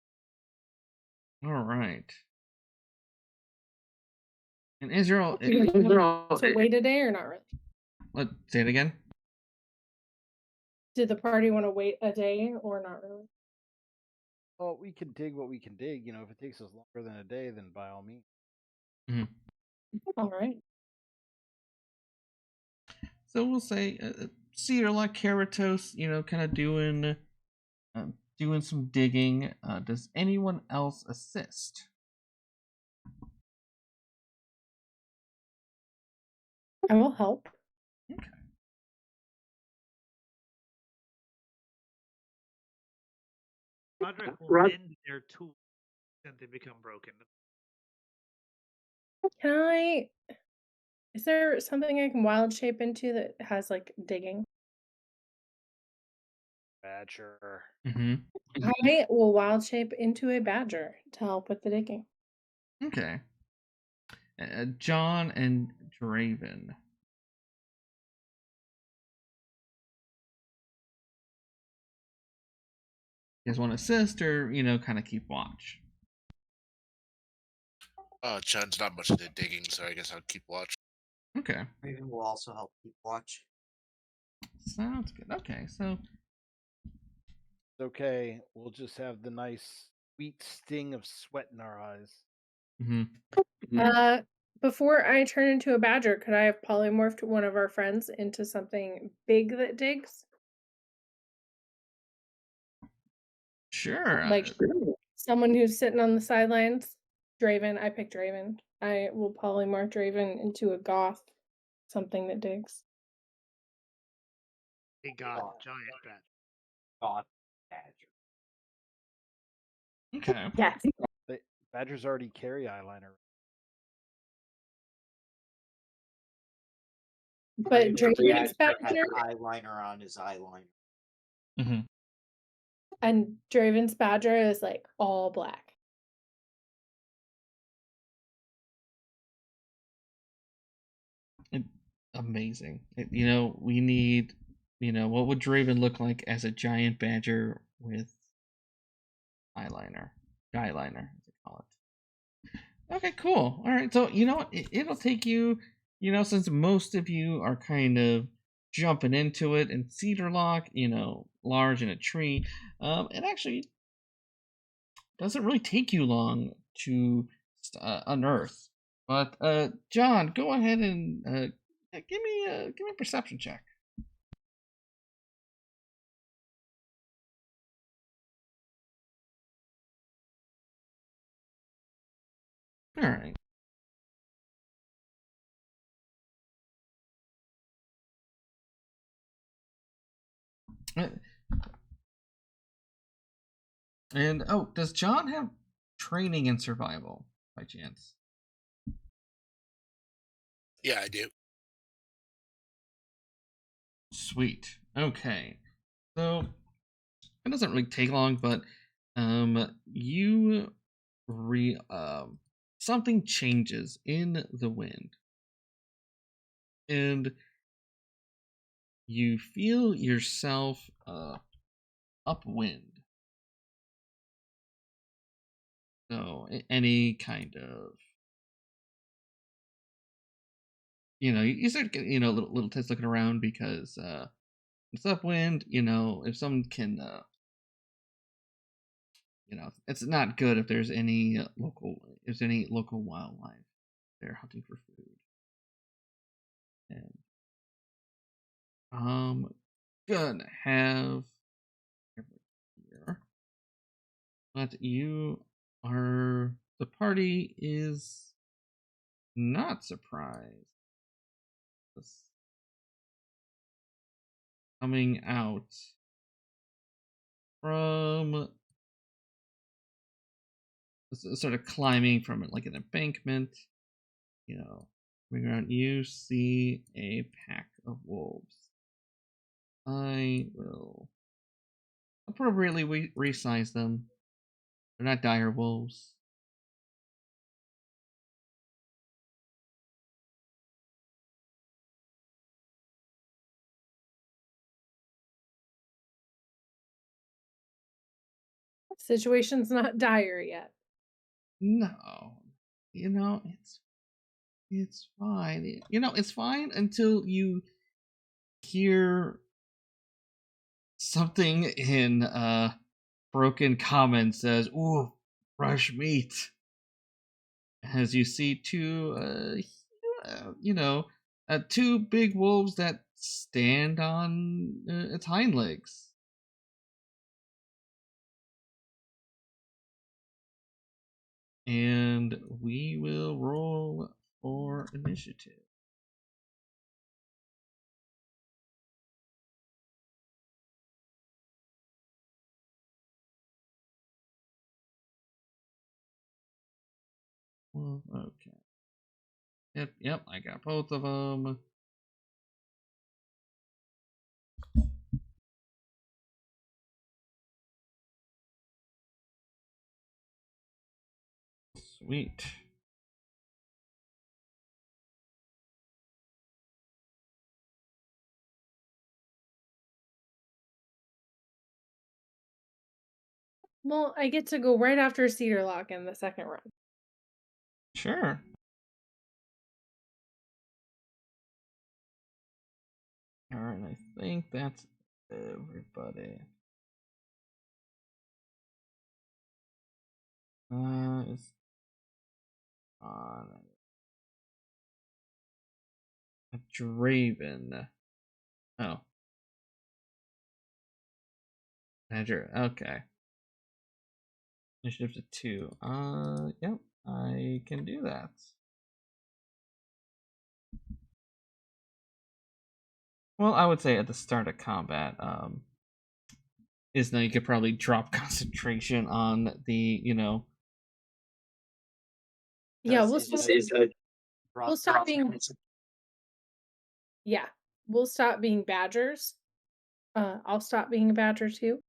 All right. And Israel, So wait a day or not really? Let's say it again. Did the party want to wait a day or not really? Well, we can dig what we can dig. If it takes us longer than a day, then by all means. All right. So we'll say Cedar like Karatos, kind of doing some digging. Does anyone else assist? I will help. Okay. Roderick will bend their tools and they become broken. Is there something I can wild shape into that has like digging? Badger. Mm-hmm. I will wild shape into a badger to help with the digging. Okay. John and Draven. You guys want to assist or, kind of keep watch? John's not much into digging, so I guess I'll keep watch. Okay. Raven will also help keep watch. Sounds good. Okay, so It's okay. We'll just have the nice sweet sting of sweat in our eyes. Before I turn into a badger, could I have polymorphed one of our friends into something big that digs? Sure. Like someone who's sitting on the sidelines. Draven. I picked Draven. I will polymorph Draven into a goth, something that digs. A god giant badger. God badger. Okay. Yes. Badgers already carry eyeliner. But Draven's Badger badger had eyeliner on his eyeliner. Mm-hmm. and Draven's badger is like all black. Amazing. We need, what would Draven look like as a giant badger with eyeliner? Guyliner, as they call it. Okay, cool. All right, so you know what? It'll take you, since most of you are kind of jumping into it, and Cedar Lock, large in a tree, it actually doesn't really take you long to unearth. But John, go ahead and give me a perception check. All right. And does John have training in survival by chance? Yeah, I do. Sweet. Okay. So it doesn't really take long, but you something changes in the wind. And you feel yourself upwind. So any kind of, you start getting, little tits looking around because it's upwind. If someone can, it's not good if there's any local wildlife. They're hunting for food. And gonna have here, but the party is not surprised. This coming out from sort of climbing from like an embankment, coming around, you see a pack of wolves. I will appropriately resize them. They're not dire wolves. Situation's not dire yet. No, it's fine. It's fine until you hear something in broken common says, "Ooh, fresh meat." As you see two, two big wolves that stand on its hind legs. And we will roll for initiative. Well, okay. Yep, I got both of them. Sweet. Well, I get to go right after Cedar Lock in the second round. Sure. Alright, I think that's everybody. It's on a Draven. Oh. Manager, okay. Initiative to 2. Yep, I can do that. Well, I would say at the start of combat, Isna, you could probably drop concentration on the, Yeah, Does we'll Isna stop. drop We'll stop being. concentration? Yeah, we'll stop being badgers. I'll stop being a badger too.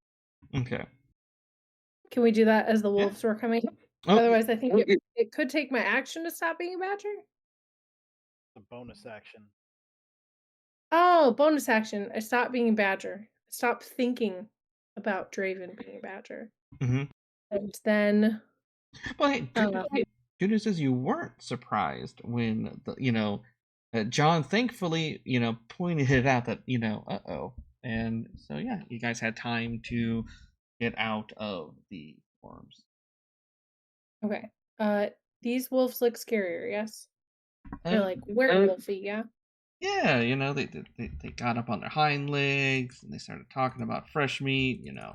Okay. Can we do that as the wolves were coming? Oh, Otherwise, I think it could take my action to stop being a badger. The bonus action. Oh, bonus action. I stop being a badger. Stop thinking about Draven being a badger. mm-hmm. And then. Well, hey, good news is you weren't surprised when John thankfully pointed it out that uh-oh, and so yeah, you guys had time to get out of the forms. Okay. These wolves look scarier. Yes. They're like werewolfy. Yeah. Yeah, they got up on their hind legs and they started talking about fresh meat. Yeah.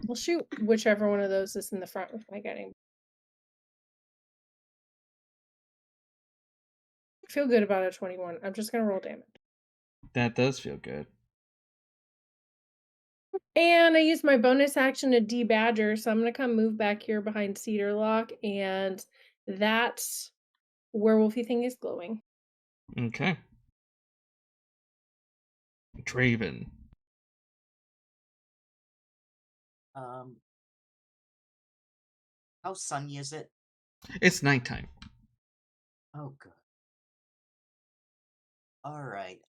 We'll shoot whichever one of those is in the front with my guiding. I feel good about a 21. I'm just gonna roll damage. That does feel good. And I use my bonus action to de-badger, so I'm gonna come move back here behind Cedar Lock, and that werewolfy thing is glowing. Okay. Draven. How sunny is it? It's nighttime. Oh, good. All right.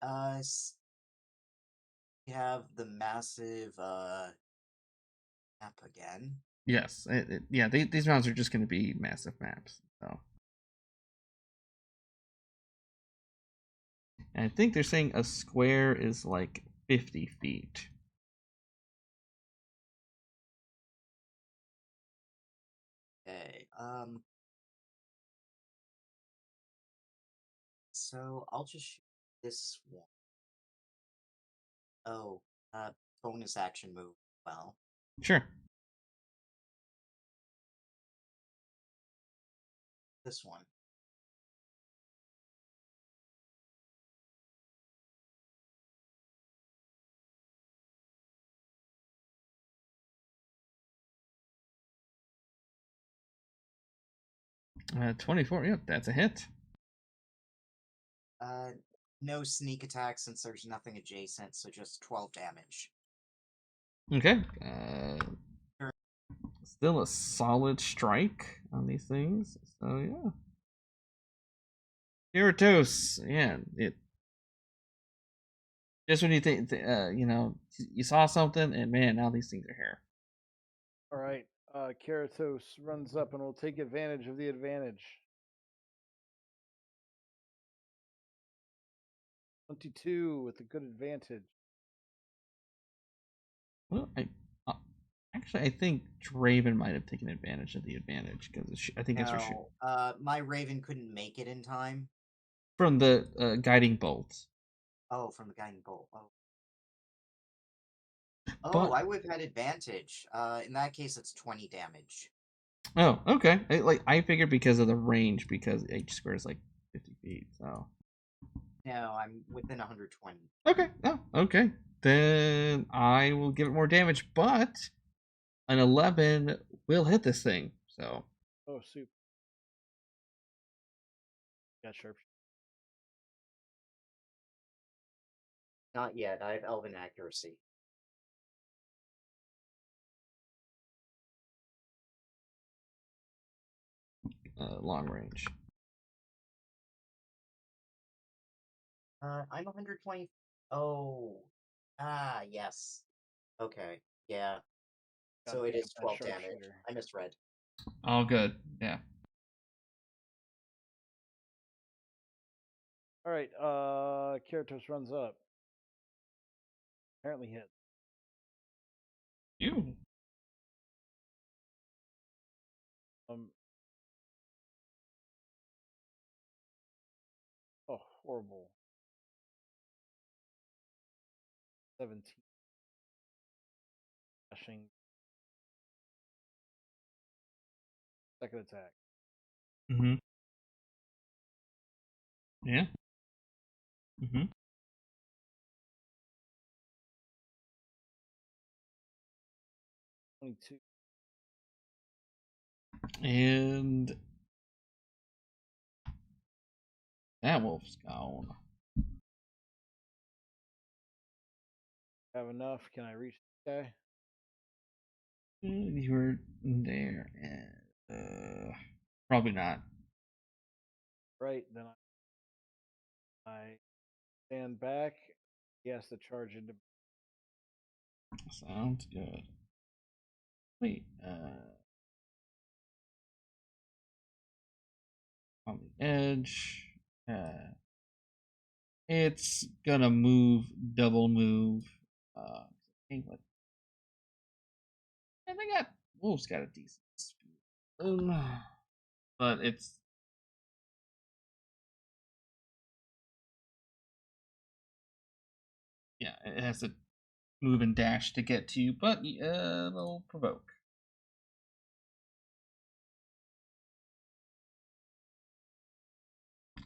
We have the massive map again. Yes. These rounds are just going to be massive maps. So. And I think they're saying a square is like 50 feet. Okay. So I'll just shoot this one. Oh, bonus action move. Well, Sure. this one. Uh, 24. Yep, that's a hit. No sneak attack since there's nothing adjacent, so just 12 damage. Okay. Sure. Still a solid strike on these things. So yeah. Karatos. Yeah. It. Just when you think, you know, you saw something, and man, now these things are here. All right. Karatos runs up and will take advantage of the advantage. 22 with a good advantage. Well, actually, I think Draven might have taken advantage of the advantage because I think it's for sure No, my Raven couldn't make it in time. from the guiding bolt. Oh, from the guiding bolt. Oh. But Oh, I would have had advantage. In that case, it's 20 damage. oh, okay. I figured because of the range, because H square is like 50 feet. So No, I'm within 120. okay. Oh, okay. Then I will give it more damage, but an 11 will hit this thing. So Oh, super. Got sharp. Not yet. I have Elven accuracy. long range. I'm 120. Oh. Yes. Okay. Yeah. So it Goddamn, is that 12 damage. sharpshooter. I misread. All good. Yeah. All right. Karatos runs up. Apparently hit. You. Oh, horrible. 17. Slashing. Second attack. Mm-hmm. Yeah. Mm-hmm. Twenty-two. And that wolf's gone. Have enough. Can I reach this guy? You were there. Probably not. Right. Then I stand back. He has to charge into. Sounds good. Wait. On the edge. It's gonna move, double move. Hey, what? And they got wolves got a decent speed. But it's yeah, it has to move and dash to get to you, but it'll provoke.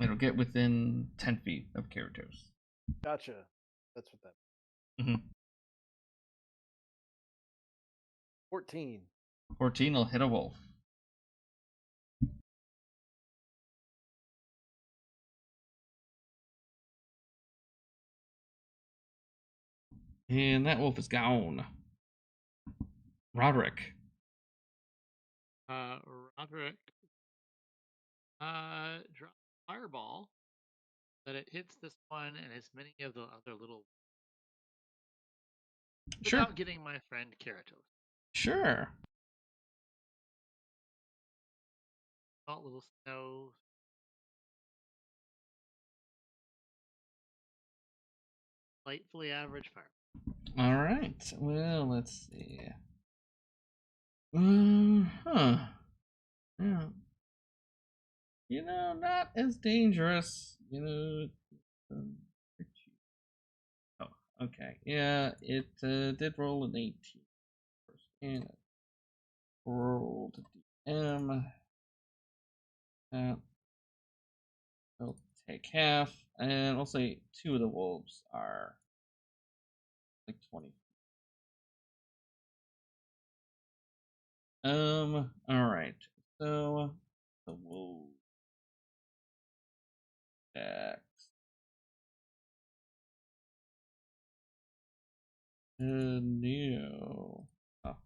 It'll get within 10 feet of Karatos. Gotcha. That's what that. Mm-hmm. 14. 14 will hit a wolf. And that wolf is gone. Roderick. Roderick drop fireball, but it hits this one and as many of the other little Sure. without getting my friend Karatos. Sure. All little snow. Delightfully average fire. All right. Well, let's see. Yeah. You know, not as dangerous. You know. Oh, Okay, yeah, it did roll an 18 first, and it rolled a DM. I'll take half, and I'll say 2 of the wolves are like 20. Alright. So the wolf attacks. No. Oh.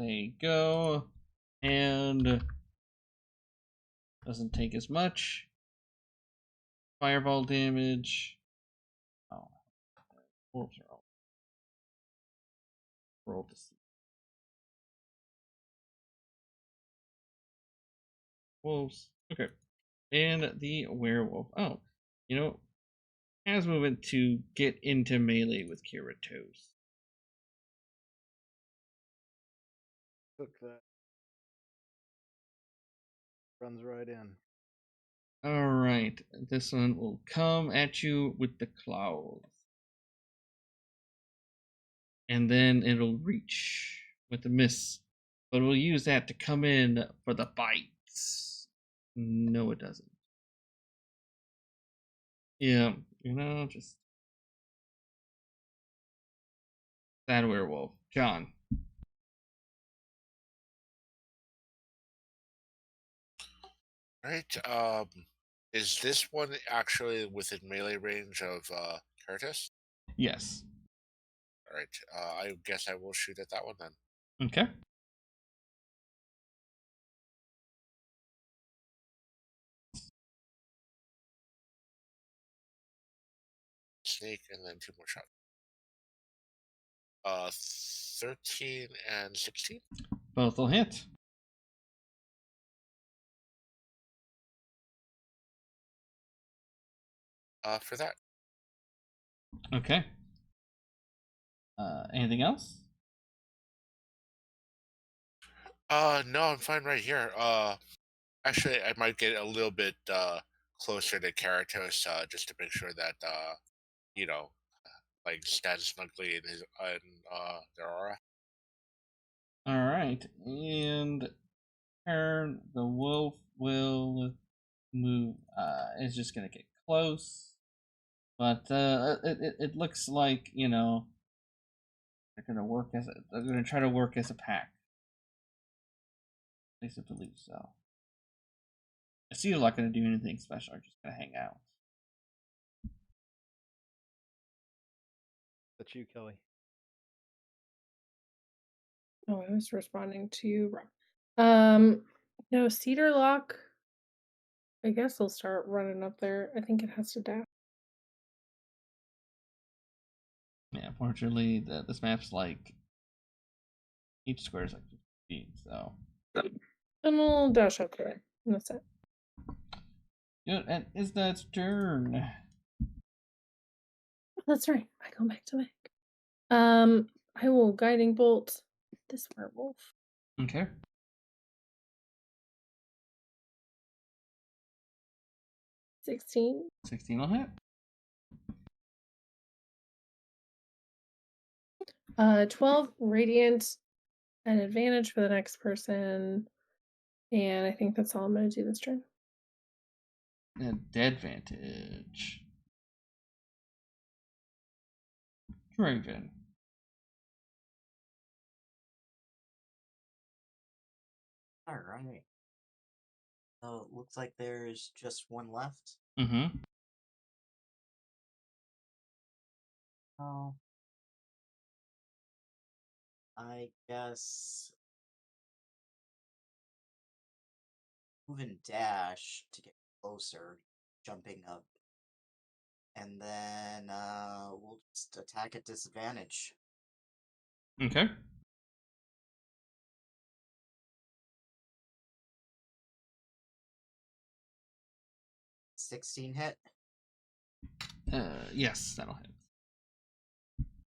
They go, and doesn't take as much fireball damage. Oh, wolves are all roll to see. Wolves. Okay. And the werewolf. Oh, has movement to get into melee with Karatos. Took that. Runs right in. Alright, this one will come at you with the Klauth. And then it'll reach with the miss. But we'll use that to come in for the bites. No, it doesn't. Yeah, just that werewolf. Jian. Right. Is this one actually within melee range of Curtis? Yes. All right. I guess I will shoot at that one then. Okay. Sneak and then 2 more shots. 13 and 16. Both will hit. For that. Okay. Anything else? No, I'm fine right here. Actually, I might get a little bit closer to Karatos just to make sure that like stands snugly in their aura. All right, and turn the wolf will move. It's just gonna get close, but it looks like they're gonna try to work as a pack. At least I believe so. I see they're not gonna do anything special. They're just gonna hang out. That's you, Kelly. Oh, I was responding to you, Rob. No, Cedar Lock. I guess he'll start running up there. I think it has to dash. Yeah, unfortunately, this map's like each square is like 50 feet, so. And we'll dash up there. And that's it. Good, and Isna's turn. That's right. I go back to back. I will guiding bolt this werewolf. Okay. 16. 16 will hit. 12 radiant, an advantage for the next person, and I think that's all I'm going to do this turn. And advantage. Draven. All right. So it looks like there's just one left. Mm-hmm. Oh. I guess move and dash to get closer, jumping up. And then we'll just attack at disadvantage. Okay. $16 hit Yes, that'll hit.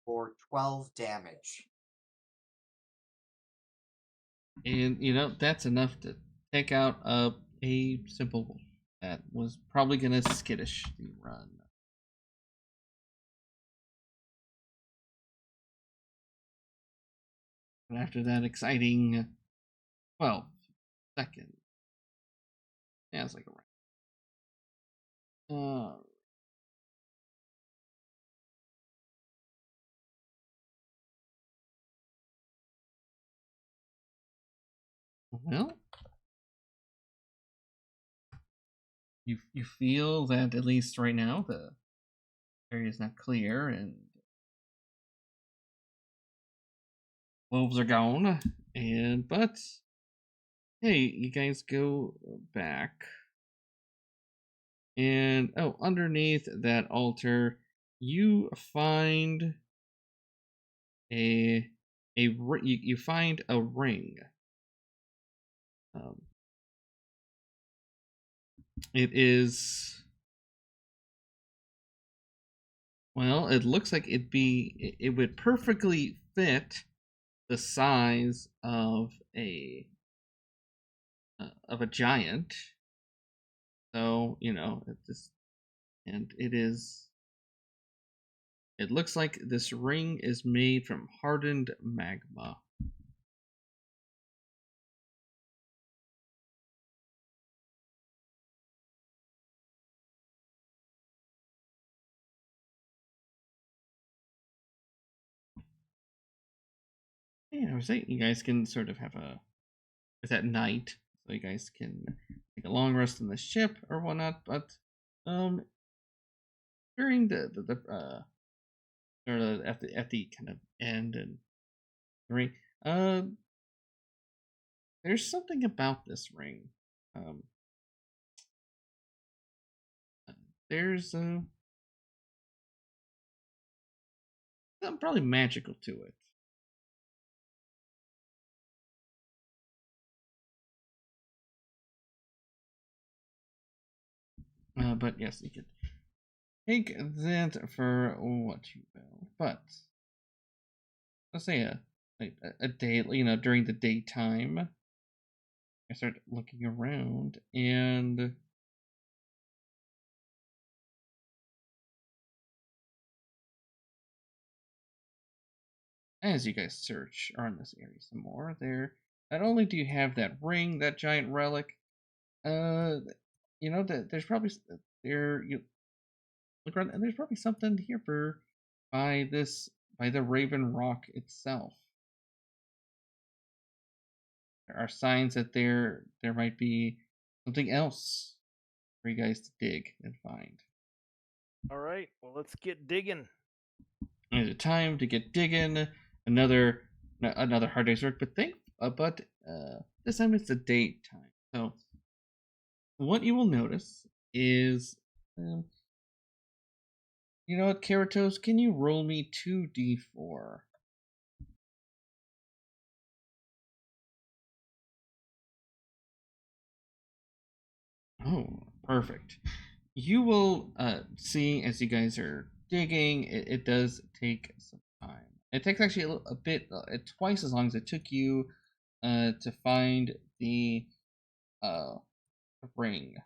for 12 damage. And that's enough to take out a simple wolf. that was probably gonna skittish the run. And after that exciting 12 seconds. Yeah, it's like a round. Well, you feel that at least right now the area is not clear and wolves are gone. But hey, you guys go back. And underneath that altar, you find you find a ring. It is, well, it looks like it would perfectly fit the size of a giant. So it looks like this ring is made from hardened magma. Yeah, I was saying you guys can sort of have it's at night, so you guys can take a long rest on the ship or whatnot. But during the sort of at the kind of end and ring, there's something about this ring. There's something probably magical to it. But yes, you could take that for what you will. But let's say a day, during the daytime, I start looking around, and as you guys search around this area some more, not only do you have that ring, that giant relic, that there's probably you look around, and there's probably something here by the Raven Rock itself. There are signs that there might be something else for you guys to dig and find. All right, well, let's get digging. It's a time to get digging. Another hard day's work, but this time it's the daytime. So what you will notice is, you know what, Karatos, can you roll me 2d4? Oh, perfect. You will see as you guys are digging, it does take some time. It takes actually a bit, twice as long as it took you to find the ring.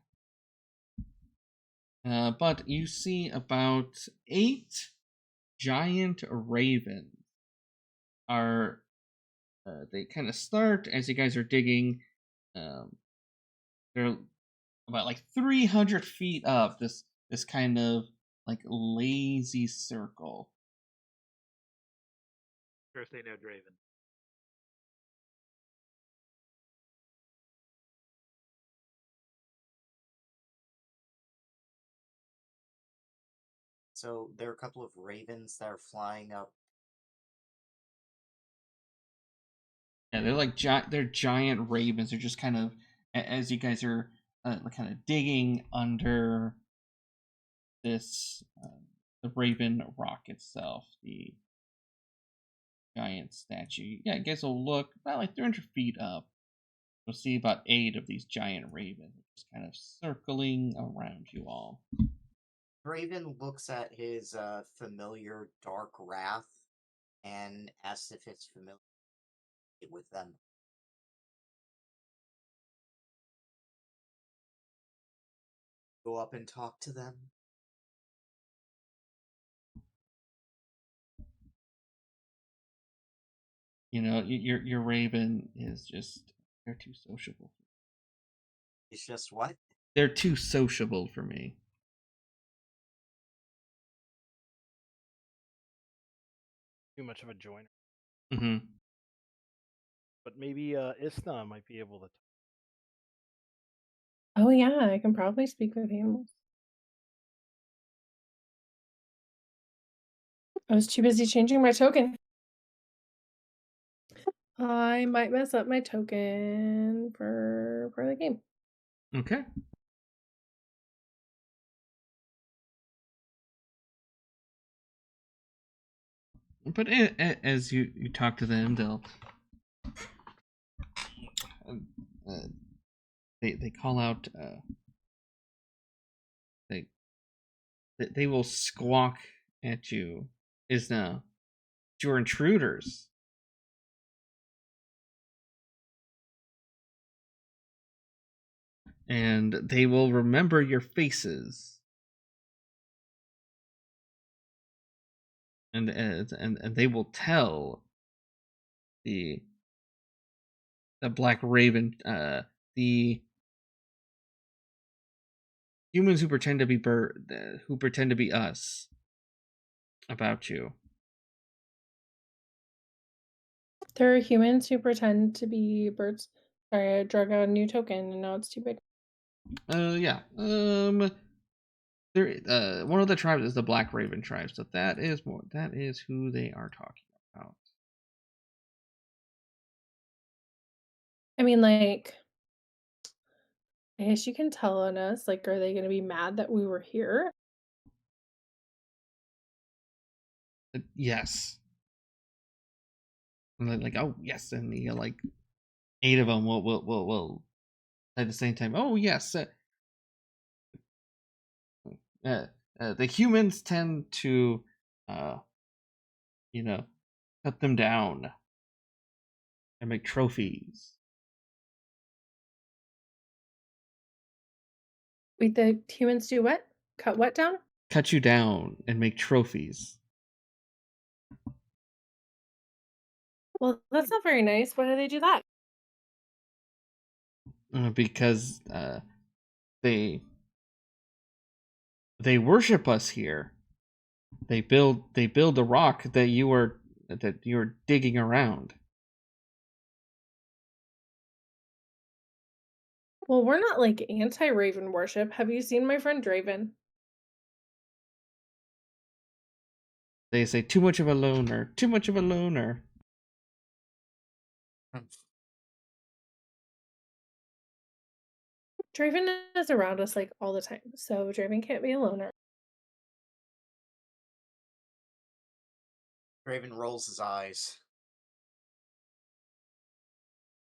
But you see about 8 giant ravens are they kind of start as you guys are digging. They're about like 300 feet up this kind of like lazy circle. Of course, they know Draven. So there are a couple of ravens that are flying up. Yeah, they're like they're giant ravens. They're just kind of, as you guys are kind of digging under this the Raven Rock itself, the giant statue. Yeah, you guys will look about like 300 feet up. You'll see about 8 of these giant ravens just kind of circling around you all. Raven looks at his familiar dark wrath and asks if it's familiar with them. go up and talk to them? You know, your raven is just, they're too sociable. It's just what? They're too sociable for me. Too much of a joiner. Mm-hmm. But maybe Isna might be able to. Oh yeah, I can probably speak with animals. I was too busy changing my token. I might mess up my token for the game. Okay. But as you talk to them, they'll they call out. They will squawk at you. Isna, you're intruders. And they will remember your faces. And they will tell the Black Raven, the humans who pretend to be who pretend to be us, about you. There are humans who pretend to be birds. Sorry, I drug out a new token and now it's too big. Yeah. There. One of the tribes is the Black Raven tribe, so that is who they are talking about. I mean, like, I guess you can tell on us. Like, are they going to be mad that we were here? Yes. And like, oh yes, and you know, like 8 of them will at the same time. Oh yes. The humans tend to, you know, cut them down and make trophies. Wait, the humans do what? Cut what down? Cut you down and make trophies. Well, that's not very nice. Why do they do that? Because they worship us here. They build the rock that you're digging around. Well, we're not like anti-Raven worship. Have you seen my friend Draven? They say too much of a loner. Too much of a loner. Draven is around us like all the time, so Draven can't be a loner. Raven rolls his eyes.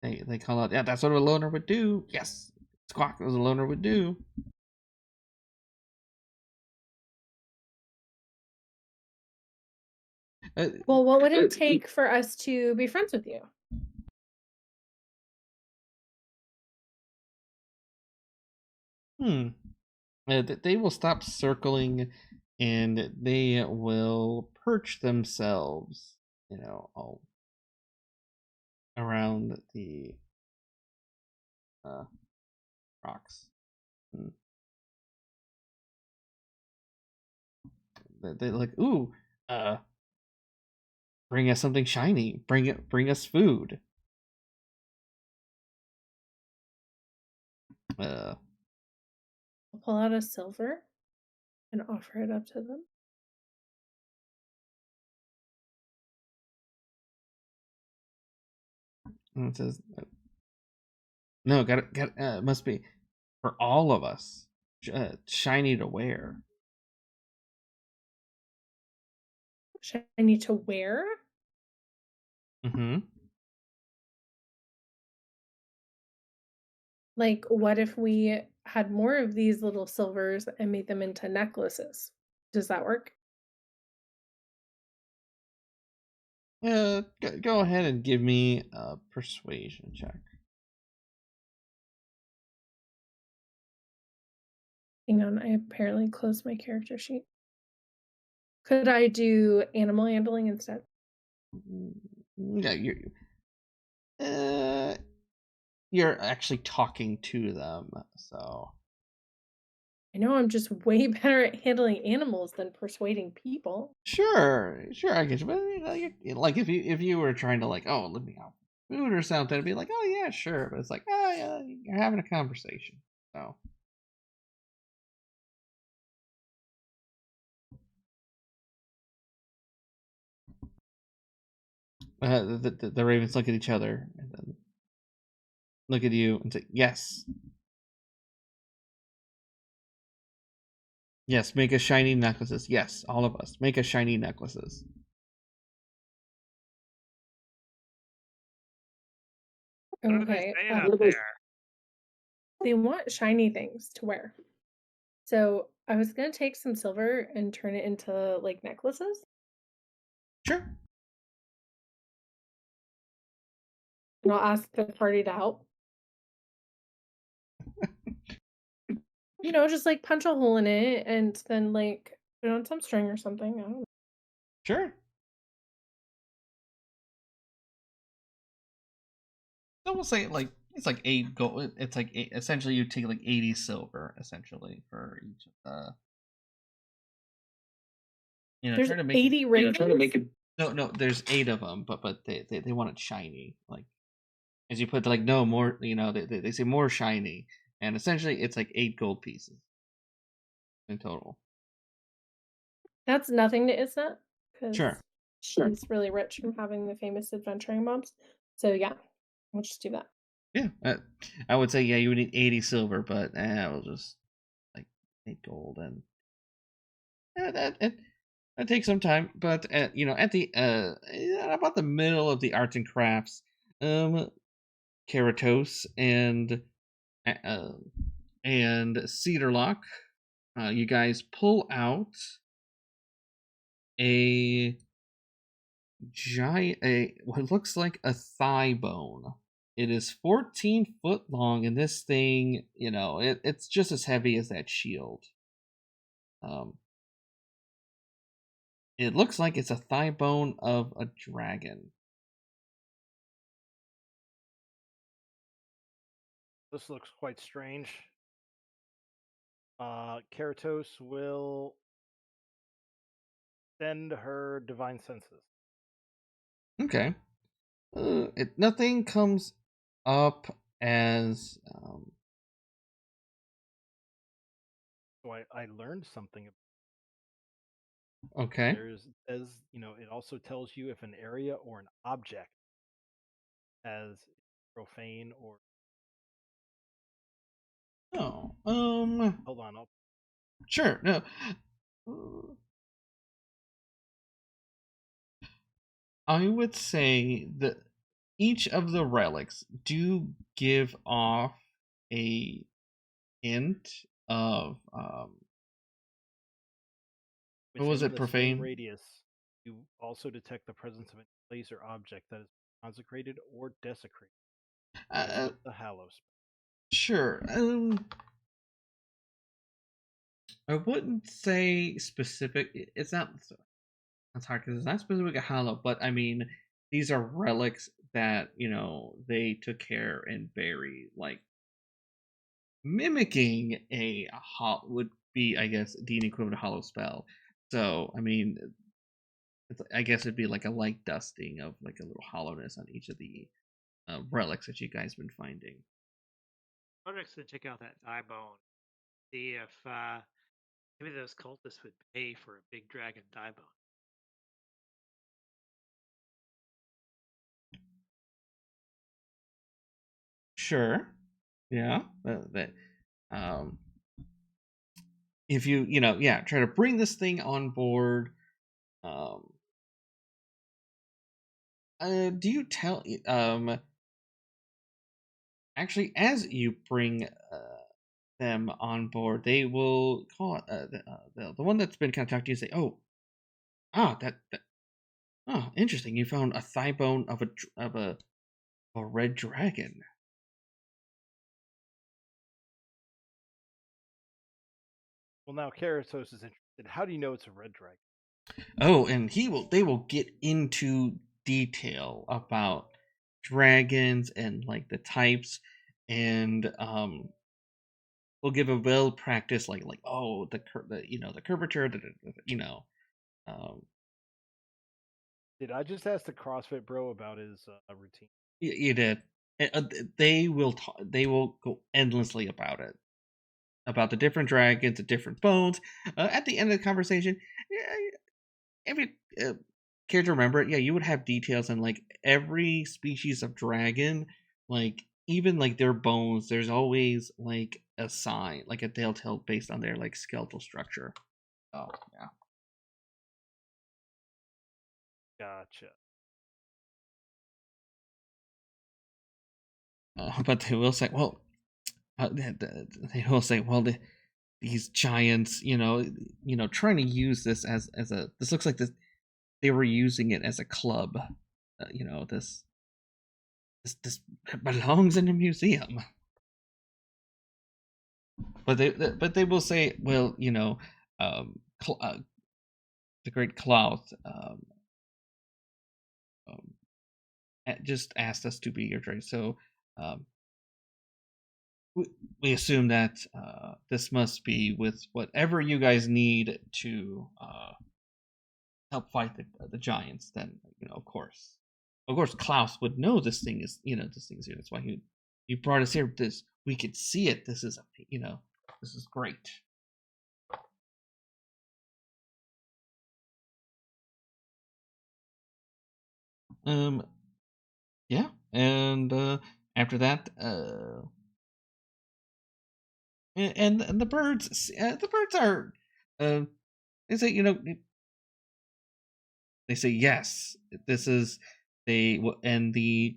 They call out, yeah, that's what a loner would do. Yes, squawk, as a loner would do. Well, what would it take for us to be friends with you? They will stop circling, and they will perch themselves, you know, all around the rocks. They're like, ooh, bring us something shiny. Bring us food. I'll pull out a silver and offer it up to them. And it says, no, must be for all of us. Shiny to wear. Shiny to wear? Mm-hmm. Like, what if we had more of these little silvers and made them into necklaces? Does that work? Go ahead and give me a persuasion check. Hang on, I apparently closed my character sheet. Could I do animal handling instead? Yeah, you're actually talking to them, so I know I'm just way better at handling animals than persuading people. sure, I get you. But like if you were trying to like, oh, let me out food or something, it'd be like, oh yeah, sure. But it's like, oh yeah, you're having a conversation, so. The ravens look at each other and then look at you and say, yes. Yes, make us shiny necklaces. Yes, all of us. Make us shiny necklaces. What are they Okay. saying up there? They want shiny things to wear. So I was gonna take some silver and turn it into like necklaces. Sure. And I'll ask the party to help. Just like punch a hole in it and then like put on some string or something. I don't know. Sure. So we'll say like it's like 8 gold. It's like essentially you take like 80 silver essentially for each of the. There's try to make 80 ravens. No. There's 8 of them, but they want it shiny. Like as you put like no more. They say more shiny, and essentially it's like 8 gold pieces in total. That's nothing to Isna because Sure. she's really rich from having the famous adventuring mobs. So yeah, we'll just do that. Yeah, I would say yeah you would need 80 silver, but we'll just like 8 gold and that takes some time. But at the about the middle of the arts and crafts, Karatos and Cedarlock, you guys pull out a giant what looks like a thigh bone. It is 14 foot long, and this thing, it's just as heavy as that shield. It looks like it's a thigh bone of a dragon. This looks quite strange. Karatos will send her divine senses. Okay. Nothing comes up as So I learned something. okay. It also tells you if an area or an object has profane or. Oh, Hold on, sure. No. I would say that each of the relics do give off a hint of what was within it, the same profane? radius. You also detect the presence of a place or object that is consecrated or desecrated. As with the Hallow spell. Sure. I wouldn't say specific. It's not. That's hard because it's not specific to Hollow, but I mean, these are relics that they took care and bury. Like mimicking a would be, I guess, the equivalent of Hollow spell. So I mean, I guess it'd be like a light dusting of like a little hollowness on each of the relics that you guys been finding. Roderick's gonna check out that thigh bone, see if maybe those cultists would pay for a big dragon thigh bone. Sure. Yeah. If you try to bring this thing on board, do you tell actually as you bring them on board, they will call it the one that's been kind of talking to you say, that interesting, you found a thigh bone of a red dragon. Well, now Karatos is interested. How do you know it's a red dragon? Oh, and they will get into detail about dragons and like the types, and we'll give a well practiced like oh the curvature, um Did I just ask the CrossFit bro about his routine? you did. They will they will go endlessly about the different dragons, the different bones. At the end of the conversation, every care to remember it, yeah, you would have details on like every species of dragon, like even like their bones. There's always like a sign, like a telltale based on their like skeletal structure. Oh yeah. Gotcha. But they will say, well, they will say, well, these giants, trying to use this as a. This looks like this. They were using it as a club. This belongs in a museum. But they will say, well, the great Klauth just asked us to be your trade, so we assume that this must be with whatever you guys need to help fight the giants. Then of course, Klaus would know this thing is here. That's why he brought us here. This we could see it. This is this is great. Yeah, and after that, and the birds are, they say they say yes. This is and the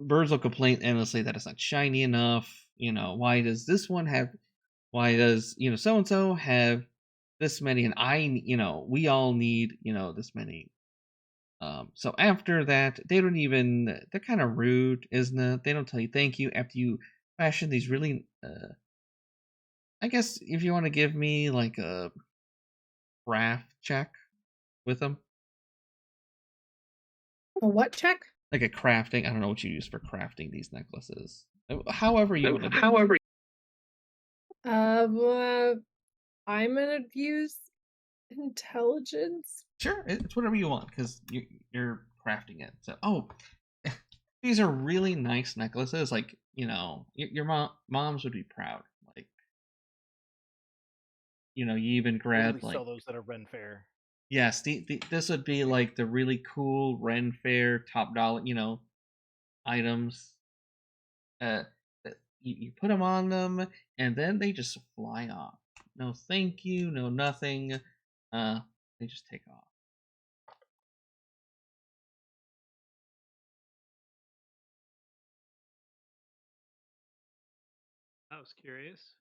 birds will complain endlessly that it's not shiny enough. Why does this one have? Why does so and so have this many, and we all need this many. So after that, they don't even. They're kind of rude, Isna. They don't tell you thank you after you fashion these really. I guess if you want to give me like a craft check with them, A what check? like a crafting. I don't know what you use for crafting these necklaces. However you want to. However. I'm gonna use intelligence. Sure, it's whatever you want because you're crafting it. So, these are really nice necklaces. Like your moms would be proud. Like you even grab Totally like sell those at a Ren fair. yes, this would be like the really cool Ren Fair top dollar items. That you put them on them and then they just fly off. No thank you, no nothing. They just take off. I was curious.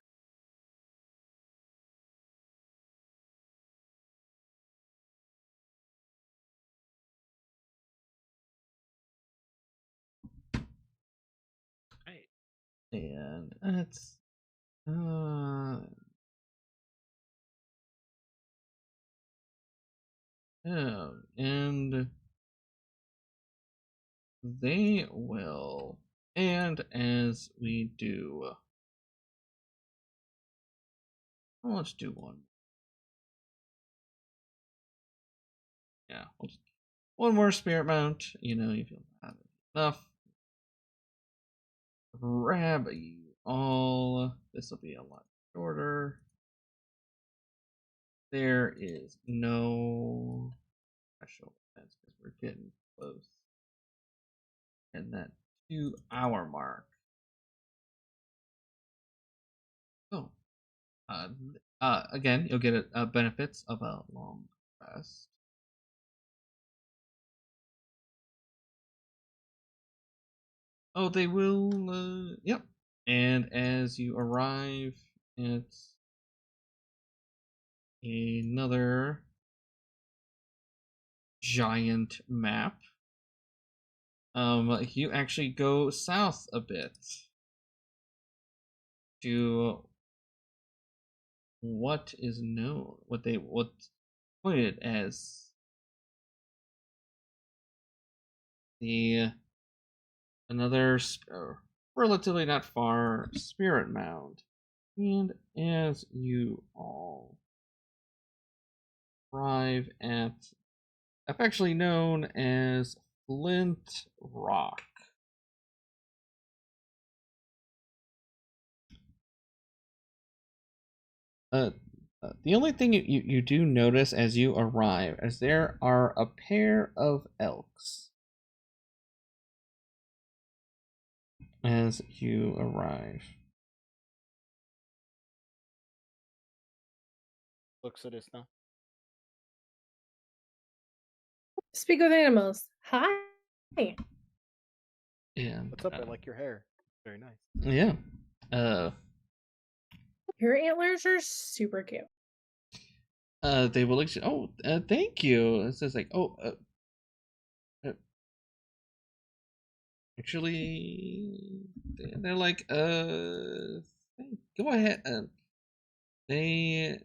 Right. And it's yeah, and they will. And as we do, let's do one. Yeah, we'll just, one more spirit mount. You feel bad enough. Grab you all. This will be a lot shorter. There is no special events because we're getting close. And that 2-hour mark. Oh. Again, you'll get benefits of a long rest. Oh, they will. Yep. And as you arrive, it's another giant map. You actually go south a bit to what is known, what's pointed as another relatively not far spirit mound. And as you all arrive at affectionately known as Flint Rock. The only thing you do notice as you arrive is there are a pair of elks as you arrive. Looks at Isna. Speak with animals. Hi. And What's up? I like your hair. Very nice. yeah. Your antlers are super cute. They will thank you. It says like, actually, they're like, go ahead. They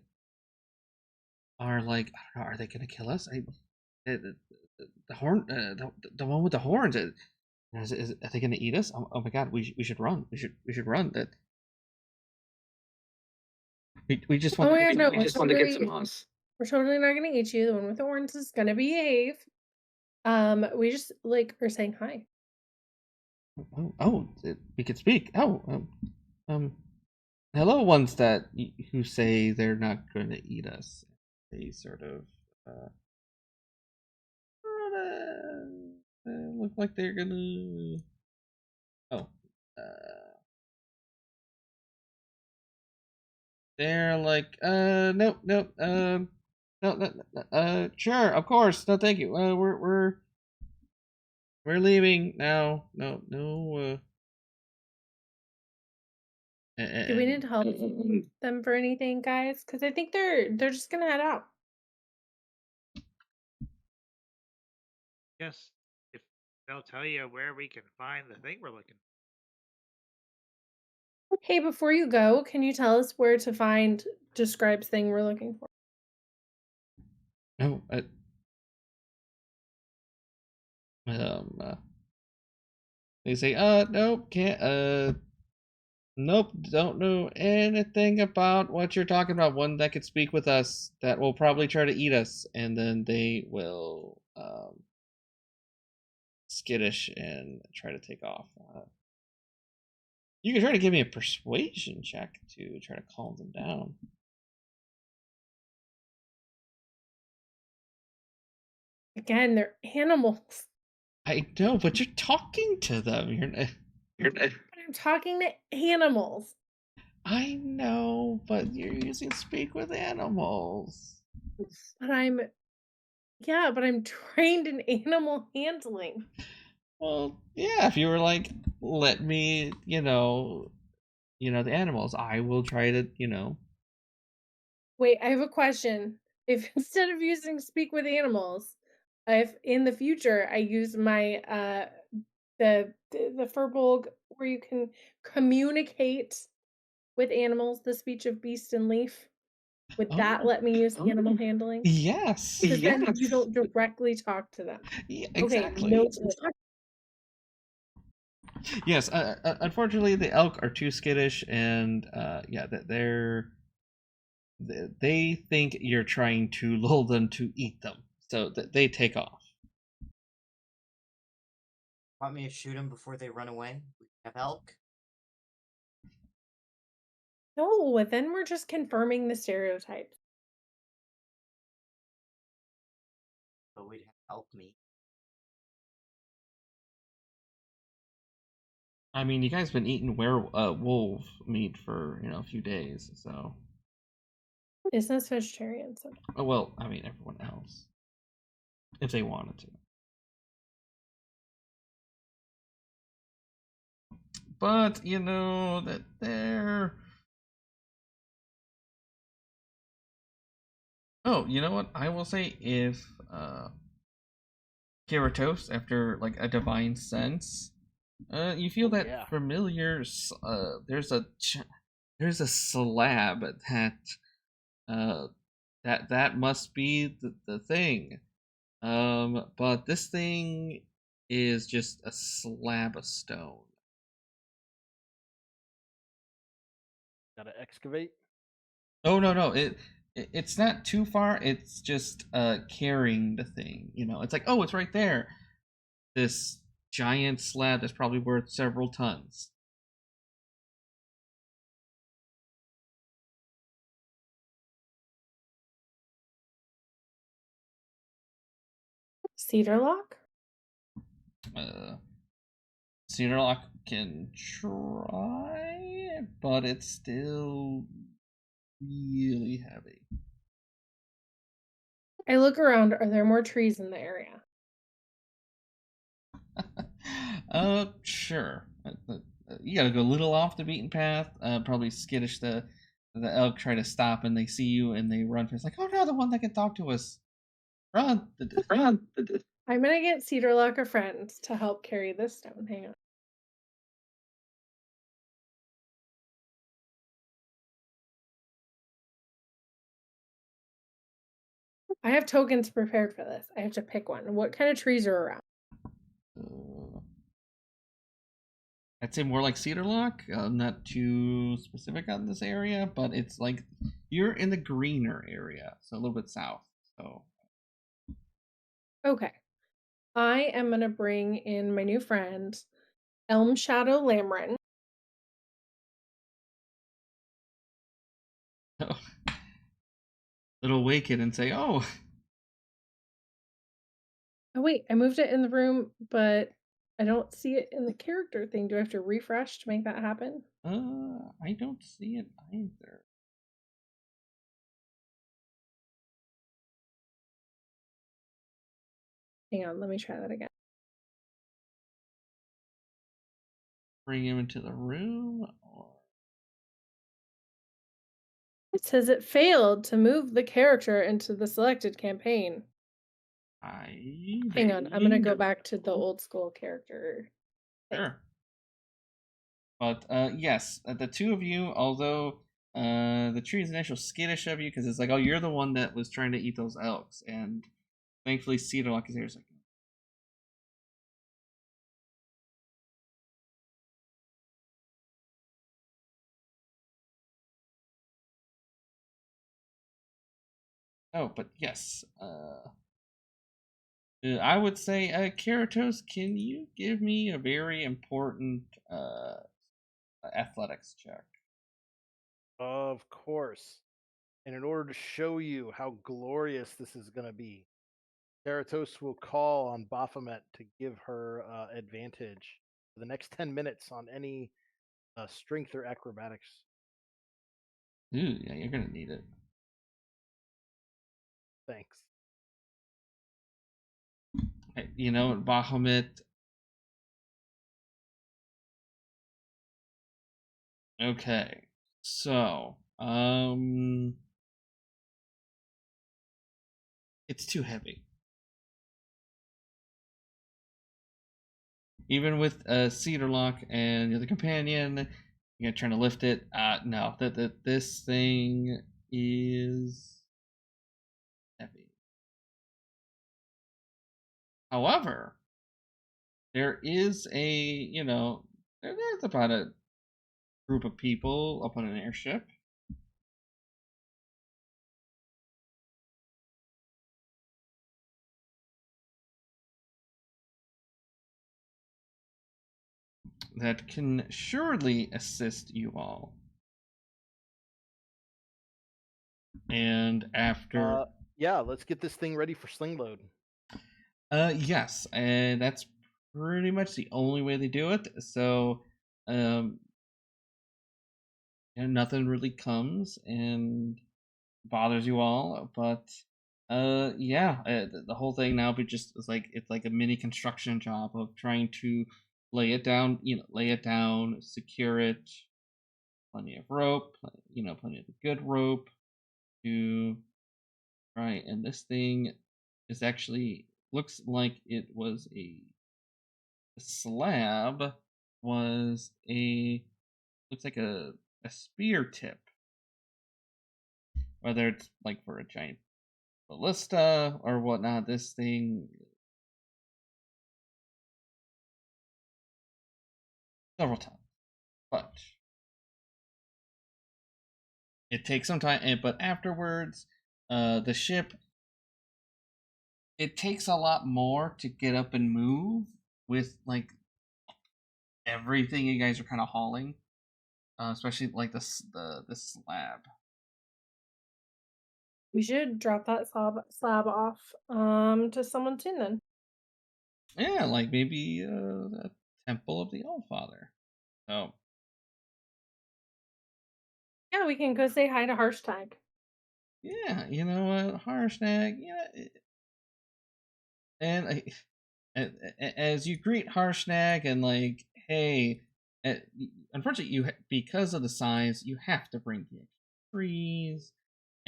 are like, I don't know, are they gonna kill us? The horn, the one with the horns. Are they gonna eat us? Oh my god, we should run. We should run. That we just want. Oh my god, no, We just want to get some moss. We're totally not gonna eat you. The one with the horns is gonna behave. We just like are saying hi. We could speak. Hello, ones that who say they're not going to eat us. They sort of look like they're gonna. They're like, nope, no, sure, of course, no, thank you. We're leaving now. No. Do we need to help them for anything, guys? Because I think they're just gonna head out. Yes, if they'll tell you where we can find the thing we're looking for. Hey, before you go, can you tell us where to find Scribe's thing we're looking for? No, they say, nope, can't, nope, don't know anything about what you're talking about. One that could speak with us that will probably try to eat us, and then they will, skittish and try to take off. You can try to give me a persuasion check to try to calm them down. Again, they're animals. I know, but you're talking to them. But I'm talking to animals. I know, but you're using speak with animals. But I'm trained in animal handling. Well, yeah, if you were like, let me, the animals, I will try to, Wait, I have a question. If instead of using speak with animals, if in the future I use my the Firbolg where you can communicate with animals, the speech of beast and leaf, would that let me use animal handling? Yes. Because then you don't directly talk to them. Yeah, exactly. Okay, no. Yes, unfortunately, the elk are too skittish, and they think you're trying to lull them to eat them, so they take off. Want me to shoot them before they run away? We have elk. No, then we're just confirming the stereotypes. But we'd have elk meat. I mean, you guys been eating wolf meat for a few days, so. Isna's vegetarian, so. Oh, well, I mean, everyone else, if they wanted to. But that they're. Oh, you know what? I will say if Karatos, after like a divine sense, you feel that familiar. There's a slab that That must be the thing. But this thing is just a slab of stone. Gotta excavate. Oh no, it's not too far. It's just carrying the thing. It's like, oh, it's right there. This giant slab that's probably worth several tons. Cedar lock? Cedar lock can try, but it's still really heavy. I look around. Are there more trees in the area? Sure. You gotta go a little off the beaten path. Probably skittish. The elk try to stop, and they see you, and they run. It's like, oh no, the one that can talk to us. Run! Run! I'm gonna get Cedar Lock a friend to help carry this stone. Hang on. I have tokens prepared for this. I have to pick one. What kind of trees are around? I'd say more like Cedar Lock. I'm not too specific on this area, but it's like you're in the greener area, so a little bit south. So Okay. I am gonna bring in my new friend, Elm Shadow Lamorin. it'll awaken and say, "Oh, Oh wait, I moved it in the room, but I don't see it in the character thing. Do I have to refresh to make that happen? I don't see it either." Hang on, let me try that again. Bring him into the room, or It says it failed to move the character into the selected campaign. Hang on, I'm gonna go back to the old school character thing. Sure. But yes, the two of you, although the tree's initial skittish of you because it's like, oh, you're the one that was trying to eat those elks, and thankfully Cedar Lock is there. It's like, oh, but yes, I would say, Karatos, can you give me a very important athletics check? Of course. And in order to show you how glorious this is going to be, Karatos will call on Baphomet to give her advantage for the next 10 minutes on any strength or acrobatics. Ooh, yeah, you're gonna need it. Thanks. Hey, you know what, Baphomet? Okay, so it's too heavy. Even with Cedar Lock and the other companion, you're trying to lift it. No, that this thing is heavy. However, there is there's about a group of people up on an airship. That can surely assist you all. And after Yeah, let's get this thing ready for sling load. yes, and that's pretty much the only way they do it. So nothing really comes and bothers you all, but the whole thing now it's like a mini construction job of trying to lay it down, secure it, plenty of rope, plenty of good rope to try. And this thing is actually looks like it was the slab was looks like a spear tip, whether it's like for a giant ballista or whatnot. This thing several times, but it takes some time. But afterwards, the ship, it takes a lot more to get up and move with like everything you guys are kind of hauling, especially like the slab. We should drop that slab off to someone soon then. Yeah, like maybe the Temple of the Allfather. Oh. Yeah, we can go say hi to Harshtag. Yeah, you know what, Harshnag, yeah. And as you greet Harshnag and like, hey, unfortunately, because of the size, you have to bring the trees,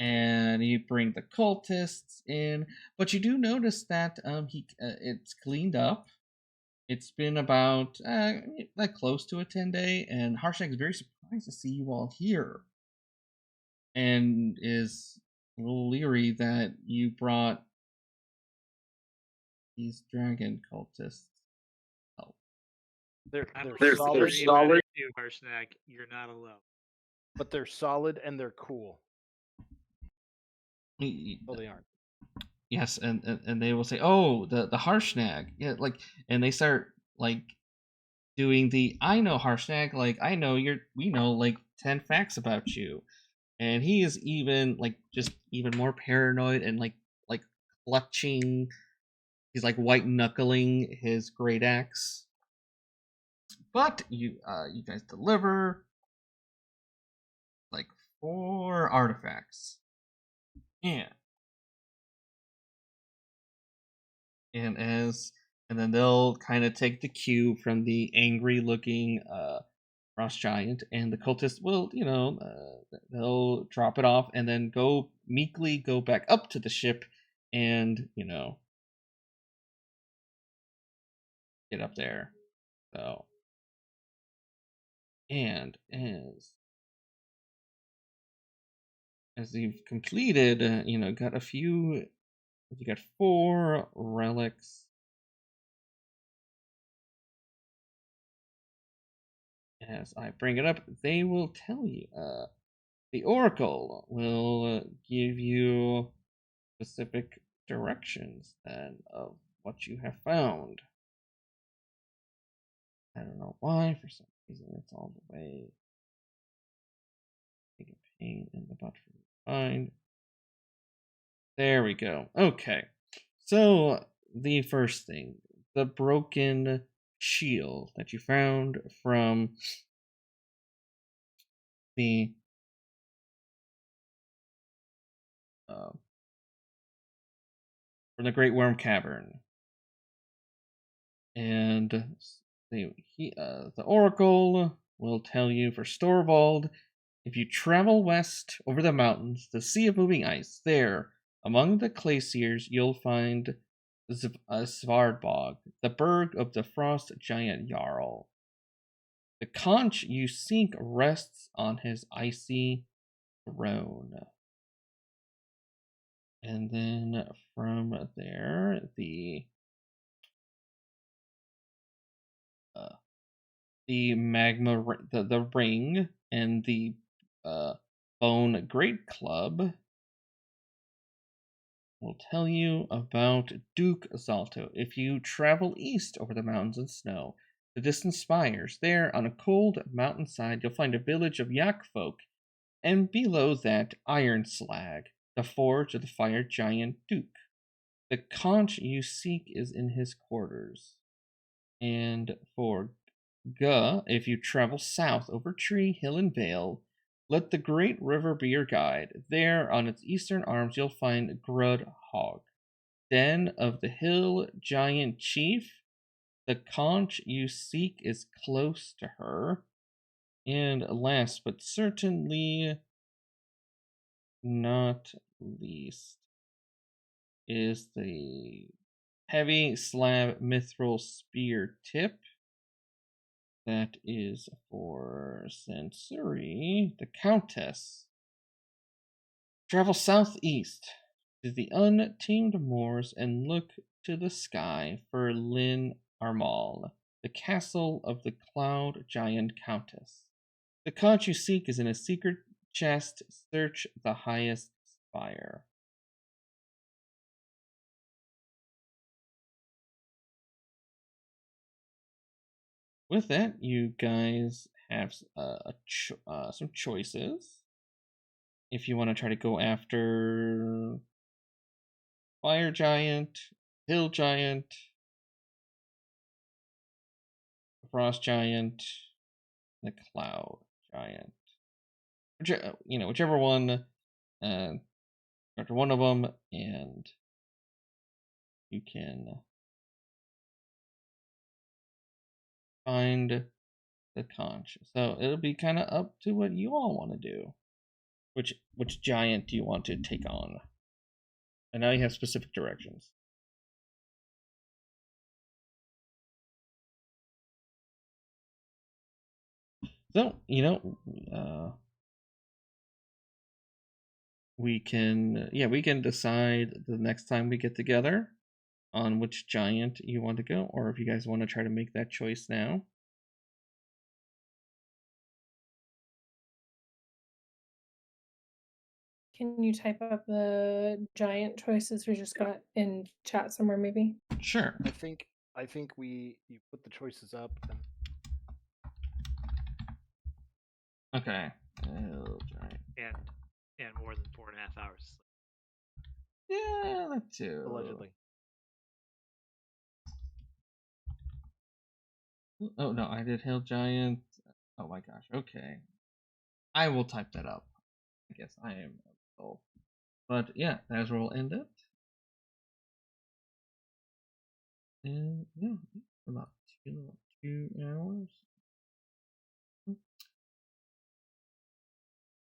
and you bring the cultists in. But you do notice that it's cleaned up. It's been about like close to a 10-day, and Harshnag is very surprised to see you all here, and is a little leery that you brought these dragon cultists help. They're They're solid, solid. Harshnag, you're not alone. but they're solid and they're cool. Well, they aren't. Yes, and they will say, "Oh, the Harshnag," yeah, like, and they start like doing the I know Harshnag, like we know like 10 facts about you, and he is even like just even more paranoid and like clutching. He's like white knuckling his great axe. But you guys deliver like 4 artifacts. Yeah. And then they'll kind of take the cue from the angry looking frost giant, and the cultists will, they'll drop it off and then meekly go back up to the ship and, get up there. So, and as you've completed, got a few, you got 4 relics. As I bring it up, they will tell you. The Oracle will give you specific directions then of what you have found. I don't know why, for some reason it's all the way. Take a pain in the butt for me to find. There we go. Okay. So, the first thing, the broken shield that you found from the Great Worm Cavern. And the Oracle will tell you for Storvald, if you travel west over the mountains, the Sea of Moving Ice, there, among the glaciers, you'll find Svardbog, the burg of the frost giant Jarl. The conch you seek rests on his icy throne. And then from there, the magma, the ring, and the bone great club will tell you about Duke Zalto. If you travel east over the mountains and snow, the distant spires, there on a cold mountainside you'll find a village of yak folk, and below that Iron Slag, the forge of the fire giant Duke. The conch you seek is in his quarters. And for Guh, if you travel south over tree, hill, and vale, let the great river be your guide. There, on its eastern arms, you'll find Grud Hog, den of the hill giant chief. The conch you seek is close to her. And last but certainly not least is the heavy slab mithril spear tip. That is for Sansuri, the Countess. Travel southeast to the untamed moors and look to the sky for Lynn Armal, the castle of the Cloud Giant Countess. The conch you seek is in a secret chest. Search the highest spire. With that, you guys have some choices. If you want to try to go after Fire Giant, Hill Giant, Frost Giant, the Cloud Giant. Whichever one, after one of them, and you can find the conch. So it'll be kind of up to what you all want to do. Which giant do you want to take on? And now you have specific directions. So, we can decide the next time we get together on which giant you want to go, or if you guys want to try to make that choice now. Can you type up the giant choices we just got in chat somewhere, maybe? Sure. I think you put the choices up. Okay. And more than 4.5 hours. Yeah, that too. Allegedly. Oh no, I did Hill Giant. Oh my gosh. Okay, I will type that up. I guess I am a little. But yeah, that's where we'll end it. And yeah, about 2 hours.